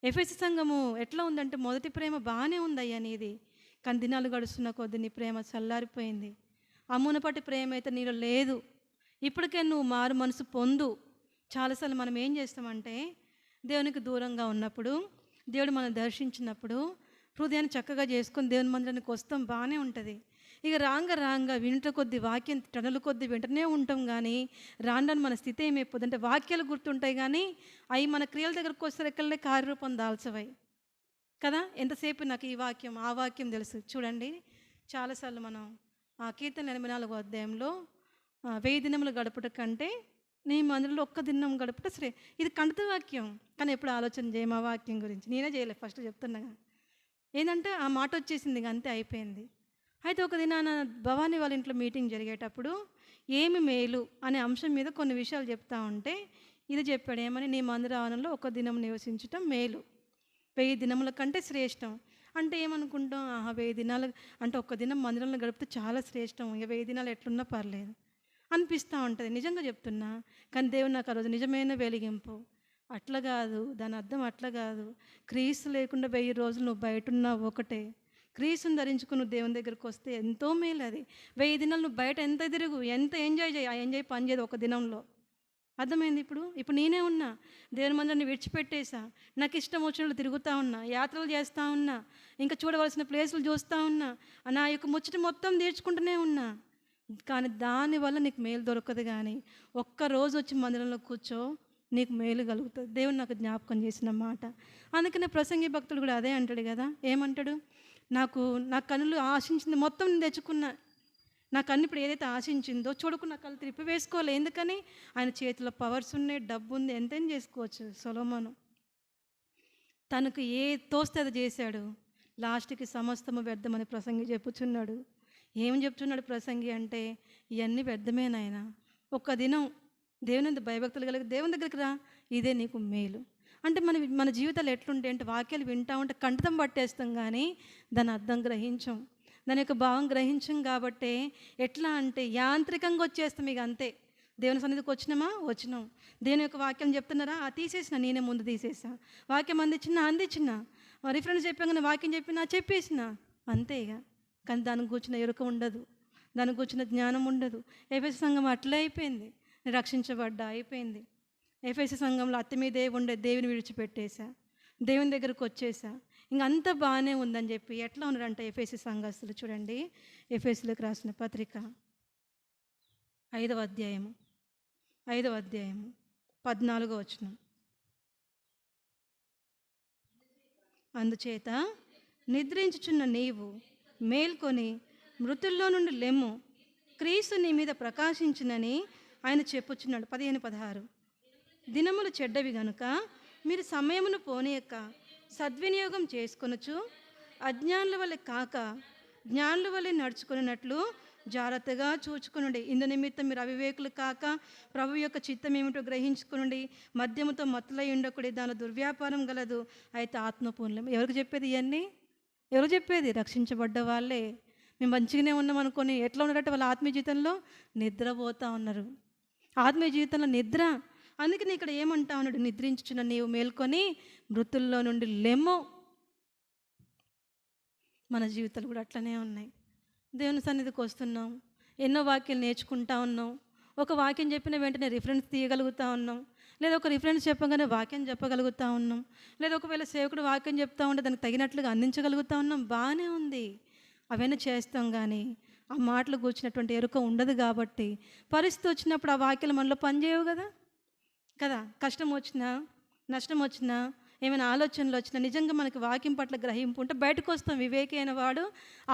ఎఫెసీ సంఘము ఎట్లా ఉందంటే, మొదటి ప్రేమ బాగానే ఉందయ్యా నీది, కానీ దినాలు గడుస్తున్న కొద్ది నీ ప్రేమ చల్లారిపోయింది. అమ్మునపటి ప్రేమ అయితే నీలో లేదు. ఇప్పటికే నువ్వు మారు మనసు పొందు. చాలాసార్లు మనం ఏం చేస్తామంటే, దేవునికి దూరంగా ఉన్నప్పుడు, దేవుడు మనం దర్శించినప్పుడు హృదయాన్ని చక్కగా చేసుకొని దేవుని మందిరానికి వస్తాం, బాగానే ఉంటుంది. ఇక రాంగా వింట కొద్ది వాక్యం టనుల కొద్ది వింటనే ఉంటాం. కానీ రాను మన స్థితి ఏమైపోతుంది అంటే, వాక్యాలు గుర్తుంటాయి కానీ అవి మన క్రియల దగ్గరకు వచ్చేసరికల్నే కార్యరూపం దాల్చవాయి కదా. ఎంతసేపు నాకు ఈ వాక్యం ఆ వాక్యం తెలుసు. చూడండి, చాలాసార్లు మనం కీర్తన 84వ అధ్యాయంలో 1000 దినములు గడుపుట కంటే నీ మందిరంలో ఒక్క దినం గడుపుట ఇది కంఠత వాక్యం. కానీ ఎప్పుడు ఆలోచన చేయమా వాక్యం గురించి? నేనే చేయలేదు, ఫస్ట్ చెప్తున్నాగా. ఏంటంటే ఆ మాట వచ్చేసింది, అంతే అయిపోయింది. అయితే ఒక దినాన భవానీ వాళ్ళ ఇంట్లో మీటింగ్ జరిగేటప్పుడు ఏమి మేలు అనే అంశం మీద కొన్ని విషయాలు చెప్తా ఉంటే ఇది చెప్పాడు, ఏమని, నీ మందిరావనంలో ఒక దినం నివసించటం మేలు, 1000 దినముల కంటే శ్రేష్టం. అంటే ఏమనుకుంటాం, 1000 దినాలు అంటే ఒక్క దినం మందిరంలో గడిపితే చాలా శ్రేష్టం, ఇక 1000 దినాలు ఎట్లున్నా పర్లేదు అనిపిస్తూ ఉంటుంది. నిజంగా చెప్తున్నా, కానీ దేవుడు నాకు ఆ రోజు నిజమైన వెలిగింపు. అట్లా కాదు, దాని అర్థం అట్లా కాదు. క్రీస్తు లేకుండా 1000 రోజులు నువ్వు బయట ఉన్నావు ఒకటే, క్రీస్తుని ధరించుకుని నువ్వు దేవుని దగ్గరికి వస్తే ఎంతో మేలు. అది 1000 దినాలు నువ్వు బయట ఎంత తిరుగు, ఎంత ఎంజాయ్ చేయి, ఆ ఎంజాయ్ పని చేయదు ఒక దినంలో. అర్థమైంది? ఇప్పుడు నేనే ఉన్నా, దేవుని మందిరాన్ని విడిచిపెట్టేసా, నాకు ఇష్టం వచ్చినట్లు తిరుగుతూ ఉన్నా, యాత్రలు చేస్తూ ఉన్నా, ఇంకా చూడవలసిన ప్లేసులు చూస్తూ ఉన్నా, నా యొక్క ముచ్చట మొత్తం తీర్చుకుంటూనే ఉన్నా. కానీ దానివల్ల నీకు మేలు దొరకదు. కానీ ఒక్కరోజు వచ్చి మందిరంలో కూర్చో, నీకు మేలు కలుగుతుంది. దేవుడు నాకు జ్ఞాపకం చేసిన మాట. అందుకనే ప్రసంగి భక్తుడు కూడా అదే అంటాడు కదా. ఏమంటాడు, నా కన్నులు ఆశించింది మొత్తం నేను తెచ్చుకున్నా, నా కన్ను ఇప్పుడు ఏదైతే ఆశించిందో చూడకు నా కళ్ళు తిప్పి వేసుకోవాలి. ఎందుకని? ఆయన చేతిలో పవర్స్ ఉన్నాయి, డబ్బు ఉంది, ఎంతేం చేసుకోవచ్చు. సొలొమోను తనకు ఏ తోస్తే అది చేశాడు, లాస్ట్కి సమస్తము వ్యర్థమని ప్రసంగి చెప్పుచున్నాడు. ఏం చెప్తున్నాడు ప్రసంగి అంటే, ఇవన్నీ వ్యర్థమే నాయనా. ఒక్క దినం దేవుని భయభక్తులు కలిగి దేవుని దగ్గరికి రా, ఇదే నీకు మేలు. అంటే మన జీవితాలు ఎట్లుంటాయి అంటే, వాక్యాలు వింటా ఉంటే కంఠతం పట్టేస్తాం కానీ దాని అర్థం గ్రహించం, దాని యొక్క భావం గ్రహించం. కాబట్టే ఎట్లా అంటే యాంత్రికంగా వచ్చేస్తాం ఇక అంతే. దేవుని సన్నిధికి వచ్చినాం. దేవుని యొక్క వాక్యం చెప్తున్నారా, తీసేసిన, నేనే ముందు తీసేసా. వాక్యం అందించిన రిఫరెన్స్ చెప్పాగానే వాక్యం చెప్పేసిన అంతే ఇక. కానీ దానికి కూర్చున్న ఎరుక ఉండదు, దానికి కూర్చున్న జ్ఞానం ఉండదు. ఎఫెసీ సంఘం అట్లే అయిపోయింది. రక్షించబడ్డా అయిపోయింది. ఎఫెసీ సంఘంలో అత్త మీదే ఉండే దేవుని విడిచిపెట్టేశా, దేవుని దగ్గరకు వచ్చేసా, ఇంకంతా బాగానే ఉందని చెప్పి ఎట్లా ఉన్నారంటే ఎఫెసీ సంఘస్థులు చూడండి. ఎఫెసీలకు రాసిన పత్రిక 5వ అధ్యాయము 14వ వచనం. అందుచేత నిద్రించుచున్న నీవు మేల్కొని మృతుల్లో నుండి లెమ్ము, క్రీస్తు నీ మీద ప్రకాశించునని ఆయన చెప్పుచున్నాడు. 15-16. దినములు చెడ్డవి గనుక మీరు సమయమును పోనీయక సద్వినియోగం చేసుకొనుచు అజ్ఞానుల వలె కాక జ్ఞానుల వలె నడుచుకున్నట్లు జాగ్రత్తగా చూచుకునుండి. ఇందు నిమిత్తం మీరు అవివేకులు కాక ప్రభు యొక్క చిత్తం ఏమిటో గ్రహించుకునుండి. మద్యముతో మత్తులై ఉండకూడదు, దానిలో దుర్వ్యాపారం గలదు, అయితే ఆత్మపూర్ణం. ఎవరికి చెప్పేది ఇవన్నీ? ఎవరు చెప్పేది? రక్షించబడ్డ వాళ్ళే. మేము మంచిగానే ఉన్నాం అనుకొని ఎట్లా ఉన్నారంటే వాళ్ళ ఆత్మీయ జీవితంలో నిద్రపోతూ ఉన్నారు. ఆత్మీయ జీవితంలో నిద్ర. అందుకని ఇక్కడ ఏమంటా ఉన్నాడు, నిద్రించుచున్న నీవు మేల్కొని మృతుల్లో నుండి లెమ్ము. మన జీవితాలు కూడా అట్లనే ఉన్నాయి. దేవుని సన్నిధికి వస్తున్నాం, ఎన్నో వాక్యాలు నేర్చుకుంటా ఉన్నాం. ఒక వాక్యం చెప్పిన వెంటనే రిఫరెన్స్ తీయగలుగుతూ ఉన్నాం, లేదా ఒక రిఫరెన్స్ చెప్పగానే వాక్యం చెప్పగలుగుతూ ఉన్నాం, లేదా ఒకవేళ సేవకుడు వాక్యం చెప్తా ఉంటే దానికి తగినట్లుగా అందించగలుగుతూ ఉన్నాం. బాగానే ఉంది, అవన్నీ చేస్తాం. కానీ ఆ మాటలు కూర్చున్నటువంటి ఎరుక ఉండదు. కాబట్టి పరిస్థితి వచ్చినప్పుడు ఆ వాక్యాలు మనలో పనిచేయవు కదా. కష్టం వచ్చినా, నష్టం వచ్చినా, ఏమైనా ఆలోచనలు వచ్చినా, నిజంగా మనకి వాక్యం పట్ల గ్రహింపు ఉంటే బయటకు వస్తాం. వివేకి అయిన వాడు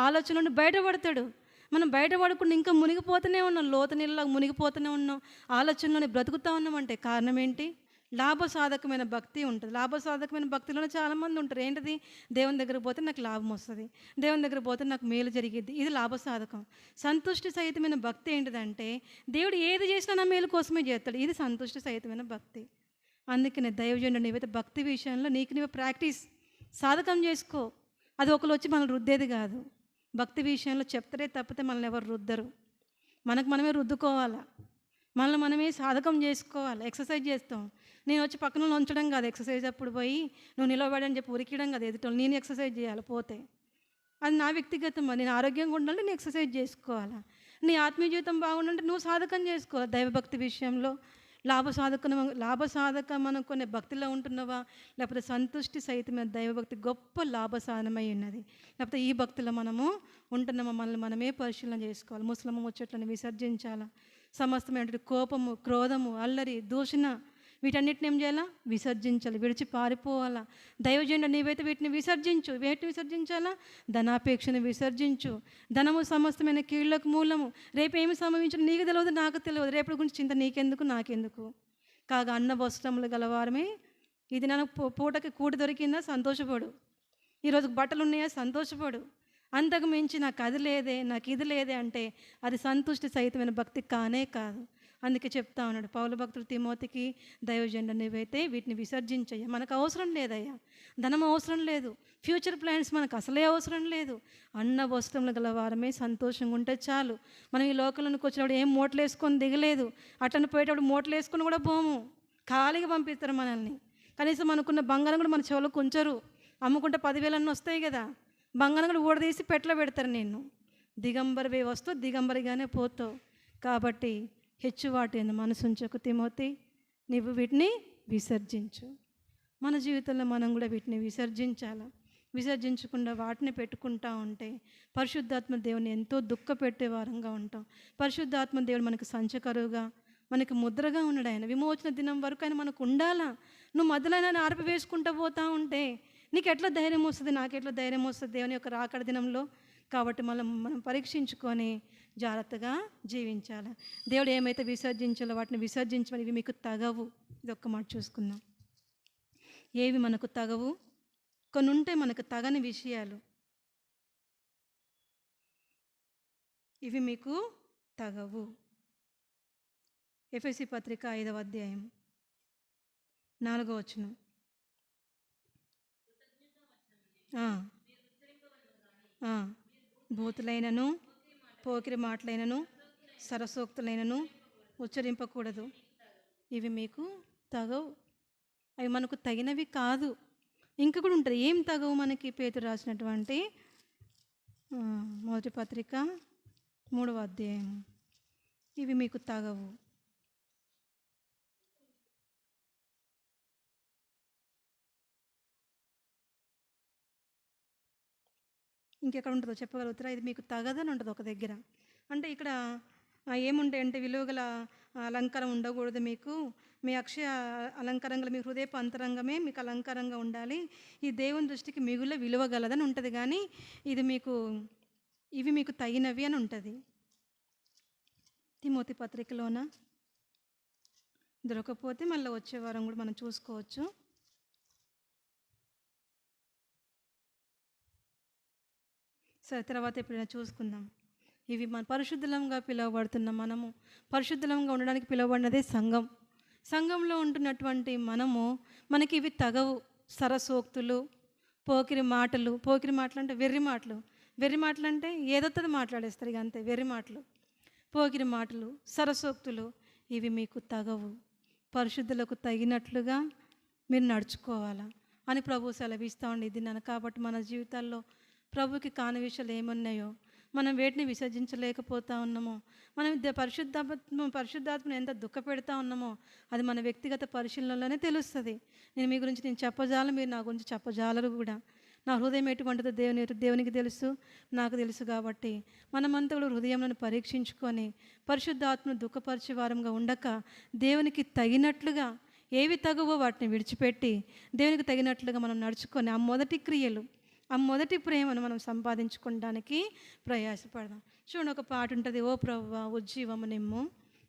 ఆలోచన నుండి బయటపడతాడు. మనం బయటపడకుండా ఇంకా మునిగిపోతూనే ఉన్నాం, లోతు నీళ్ళలో మునిగిపోతూనే ఉన్నాం, ఆలోచనలోనే బ్రతుకుతూ ఉన్నామంటే కారణం ఏంటి? లాభసాధకమైన భక్తి ఉంటుంది. లాభసాధకమైన భక్తిలోనే చాలామంది ఉంటారు. ఏంటిది? దేవుని దగ్గర పోతే నాకు లాభం వస్తుంది, దేవుని దగ్గర పోతే నాకు మేలు జరిగిద్ది, ఇది లాభసాధకం. సంతుష్టి సహితమైన భక్తి ఏంటిదంటే దేవుడు ఏది చేసినా నా మేలు కోసమే చేస్తాడు, ఇది సంతుష్టి సహితమైన భక్తి. అందుకనే దైవజనుడు నీవైతే భక్తి విషయంలో నీకు నీవు ప్రాక్టీస్ సాధకం చేసుకో. అది ఒకరు వచ్చి మనల్ని రుద్దేది కాదు. భక్తి విషయంలో చెప్తారే తప్పితే మనల్ని ఎవరు రుద్దరు. మనకు మనమే రుద్దుకోవాలా, మనల్ని మనమే సాధకం చేసుకోవాలి. ఎక్సర్సైజ్ చేస్తాం, నేను వచ్చి పక్కన ఉంచడం కాదు. ఎక్సర్సైజ్ అప్పుడు పోయి నువ్వు నిలబడని చెప్పి ఉరికియడం కాదు ఎదుటోళ్ళు. నేను ఎక్సర్సైజ్ చేయాలి పోతే, అది నా వ్యక్తిగతం. నేను ఆరోగ్యంగా ఉండాలంటే నేను ఎక్సర్సైజ్ చేసుకోవాలా. నీ ఆత్మీయ జీవితం బాగుండాలంటే నువ్వు సాధకం చేసుకోవాలి. దైవభక్తి విషయంలో లాభసాధకం అనుకునే భక్తిలో ఉంటున్నావా, లేకపోతే సంతుష్టి సహితమైన దైవభక్తి గొప్ప లాభసాధనమై ఉన్నది, లేకపోతే ఈ భక్తిలో మనము ఉంటున్నామా? మనమే పరిశీలన చేసుకోవాలి. ముసలమ్మ ముచ్చట్లను విసర్జించాలా. సమస్తమైనటువంటి కోపము, క్రోధము, అల్లరి, దూషణ, వీటన్నిటిని ఏం చేయాలా? విసర్జించాలి, విడిచి పారిపోవాలా. దైవజనుడు నీవైతే వీటిని విసర్జించు. వేటిని విసర్జించాలా? ధనాపేక్షను విసర్జించు. ధనము సమస్తమైన కీళ్లకు మూలము. రేపు ఏమి సంభవించడం నీకు తెలియదు, నాకు తెలియదు. రేపటి గురించి చింత నీకెందుకు, నాకెందుకు? కాగా అన్న వస్త్రములు గలవారమే. ఇది నాకు పూటకి కూడి దొరికిందా, సంతోషపడు. ఈరోజు బట్టలు ఉన్నాయా, సంతోషపడు. అంతకు మించి నాకు అది లేదే, నాకు ఇది లేదే అంటే అది సంతుష్టి సహితమైన భక్తి కానే కాదు. అందుకే చెప్తా ఉన్నాడు పౌలు భక్తుడు తిమోతికి, దైవజనుడు నీవైతే వీటిని విసర్జించయ్యా. మనకు అవసరం లేదయ్యా, ధనం అవసరం లేదు, ఫ్యూచర్ ప్లాన్స్ మనకు అసలే అవసరం లేదు. అన్న వస్త్రములు గల వారమే సంతోషంగా ఉంటే చాలు. మనం ఈ లోకంలోకి వచ్చినప్పుడు ఏం మూటలు వేసుకొని దిగలేదు, అట్లని పోయేటప్పుడు మూటలు వేసుకొని కూడా పోము, ఖాళీగా పంపిస్తారు మనల్ని. కనీసం అనుకున్న బంగారం కూడా మన చెవులకు ఉంచరు. అమ్ముకుంటే 10,000 వస్తాయి కదా, బంగారం కూడా ఊడదీసి పెట్లో పెడతారు. నిన్ను దిగంబరివే వస్తూ దిగంబరిగానే పోతావు. కాబట్టి హెచ్చువాటి మనసు ఉంచకు తిమోతి, నీవు వీటిని విసర్జించు. మన జీవితంలో మనం కూడా వీటిని విసర్జించాలి. విసర్జించకుండా వాటిని పెట్టుకుంటా ఉంటే పరిశుద్ధాత్మ దేవుని ఎంతో దుఃఖపెట్టే వారంగా ఉంటాం. పరిశుద్ధాత్మ దేవుడు మనకు సంచకరువుగా, మనకి ముద్రగా ఉన్నాడు. ఆయన విమోచన దినం వరకు ఆయన మనకు ఉండాలా. నువ్వు మధ్యలో ఆర్పివేసుకుంటూ పోతూ ఉంటే నీకు ఎట్లా ధైర్యం వస్తుంది, నాకెట్లా ధైర్యం వస్తుంది దేవుని యొక్క రాకడ దినంలో? కాబట్టి మనం పరీక్షించుకొని జాగ్రత్తగా జీవించాలి. దేవుడు ఏమైతే విసర్జించాలో వాటిని విసర్జించమని, ఇవి మీకు తగవు. ఇది ఒక్క మాట చూసుకుందాం. ఏవి మనకు తగవు? కొన్ని ఉంటే మనకు తగని విషయాలు. ఇవి మీకు తగవు. ఎఫెసీ పత్రిక 5వ అధ్యాయం 4వ వచనం. బూతులైనను పోకిరి మాటలైనను సరసోక్తులైనను ఉచ్చరింపకూడదు. ఇవి మీకు తగవు. అవి మనకు తగినవి కాదు. ఇంకా కూడా ఉంటుంది. ఏం తగవు మనకి? పేతురు రాసినటువంటి మొదటి పత్రిక 3వ అధ్యాయం. ఇవి మీకు తగవు. ఇంకెక్కడ ఉంటుందో చెప్పగలుగుతారా? ఇది మీకు తగదని ఉంటుంది ఒక దగ్గర. అంటే ఇక్కడ ఏముంటాయంటే విలువగల అలంకారం ఉండకూడదు మీకు. మీ అక్షయ అలంకారంగా మీ హృదయపు అంతరంగమే మీకు అలంకారంగా ఉండాలి. ఈ దేవుని దృష్టికి మిగుల విలువగలదని ఉంటుంది. కానీ ఇవి మీకు తగినవి అని ఉంటుంది. తిమోతి పత్రికలోన దొరకకపోతే మళ్ళీ వచ్చే వారం కూడా మనం చూసుకోవచ్చు. సరే, తర్వాత ఎప్పుడైనా చూసుకుందాం. ఇవి మన పరిశుద్ధంగా పిలువబడుతున్నాం. మనము పరిశుద్ధంగా ఉండడానికి పిలువబడినదే సంఘం. సంఘంలో ఉంటున్నటువంటి మనకి ఇవి తగవు. సరసోక్తులు, పోకిరి మాటలు. పోకిరి మాటలు అంటే వెర్రి మాటలు. వెర్రి మాటలు అంటే ఏదొత్తది మాట్లాడేస్తారు. ఇక అంతే, వెర్రి మాటలు. పోకిరి మాటలు, సరసోక్తులు ఇవి మీకు తగవు. పరిశుద్ధులకు తగినట్లుగా మీరు నడుచుకోవాలా అని ప్రభు సెలవిస్తూ ఉండి నన్ను. కాబట్టి మన జీవితాల్లో ప్రభుకి కాని విషయాలు ఏమున్నాయో మనం వేటిని విసర్జించలేకపోతా ఉన్నామో, మనం పరిశుద్ధాత్మను ఎంత దుఃఖ పెడతా ఉన్నామో అది మన వ్యక్తిగత పరిశీలనలోనే తెలుస్తుంది. నేను మీ గురించి చెప్పజాలను, మీరు నా గురించి చెప్పజాలరు కూడా. నా హృదయం ఎటువంటిదో దేవునికి తెలుసు, నాకు తెలుసు. కాబట్టి మనమంతా కూడా హృదయంలో పరీక్షించుకొని పరిశుద్ధాత్మను దుఃఖపరిచే వారంగా ఉండక దేవునికి తగినట్లుగా ఏవి తగువో వాటిని విడిచిపెట్టి దేవునికి తగినట్లుగా మనం నడుచుకొని ఆ మొదటి క్రియలు, ఆ మొదటి ప్రేమను మనం సంపాదించుకోవడానికి ప్రయాసపడదాం. చూడండి, ఒక పాట ఉంటుంది, ఓ ప్రభువా ఉజ్జీవము నిమ్ము.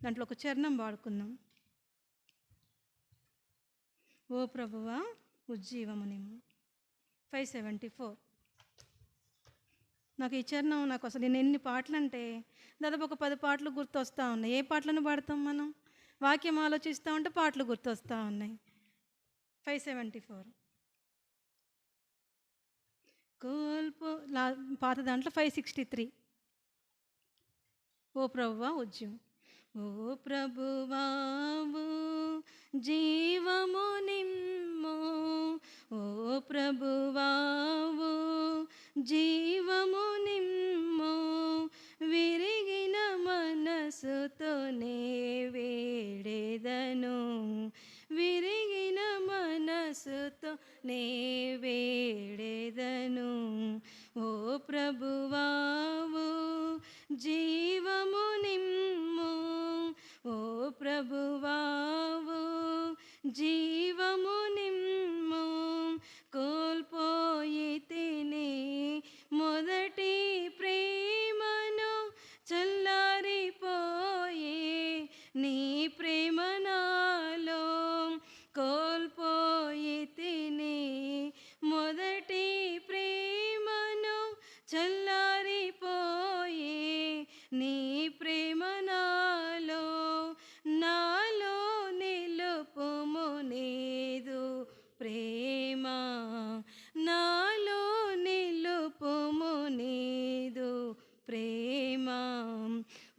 దాంట్లో ఒక చరణం వాడుకుందాం. ఓ ప్రభువా ఉజ్జీవము నిమ్ము, 574. నాకు ఈ చరణం అసలు నేను ఎన్ని పాటలు అంటే దాదాపు ఒక 10 పాటలు గుర్తొస్తూ ఉన్నాయి. ఏ పాటలను పాడతాం మనం? వాక్యం ఆలోచిస్తూ ఉంటే పాటలు గుర్తొస్తూ ఉన్నాయి. 574 పాత దాంట్లో 563. ఓ ప్రభువా ఉజ్జీవం. ఓ ప్రభువా జీవము నిమ్ము, ఓ ప్రభువా జీవము నిమ్ము, విరిగిన మనసుతోనే వేడెదను, విరిగిన మనసుతో నే వేడెదను. ఓ ప్రభువా జీవము నిమ్ము, ఓ ప్రభువా జీవము నిమ్ము, కోల్పోయితిని మొదటి ప్రేమను, చల్లారిపోయే నీ ప్రేమ నాలో, కోల్పోయితిని మొదటి ప్రేమను, చల్లారిపోయే నీ ప్రేమ నాలో, నాలో నిలుపుము నీదు ప్రేమ, నాలో నిలుపుము నీదు ప్రేమ.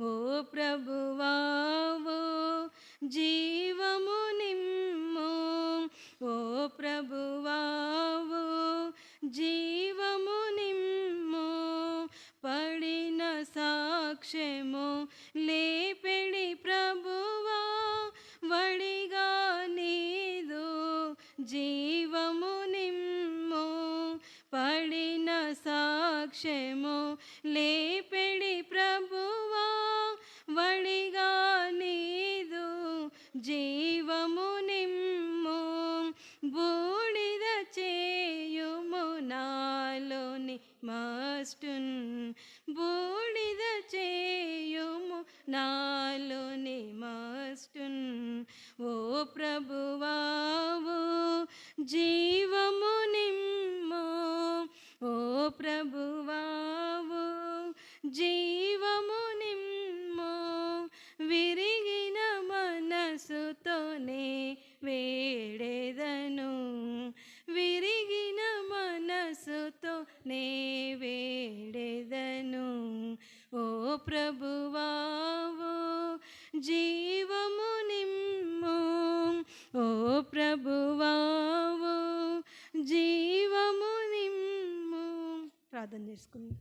ఓ ప్రభువా జీవము నిమ్ము, ఓ ప్రభువా జీవము నిమ్ము, పడిన సాక్ష్యము లేపెడి ప్రభువా, వడిగా నీదు జీవము నిమ్ము, పడిన సాక్ష్యము లేపెడి ప్రభువా, వడిగా నీదు జీవము నిమ్ము, బూడిద చేయుము నాలోని మస్టున్, బూడిద చేయుము నాలోని మస్టున్. ఓ ప్రభువా జీవము నిమ్ము, ఓ ప్రభువా జీవము ప్రభువావో జీవము నిమ్ము, ఓ ప్రభువావో జీవము నిమ్ము. ప్రార్థన చేసుకుందాం.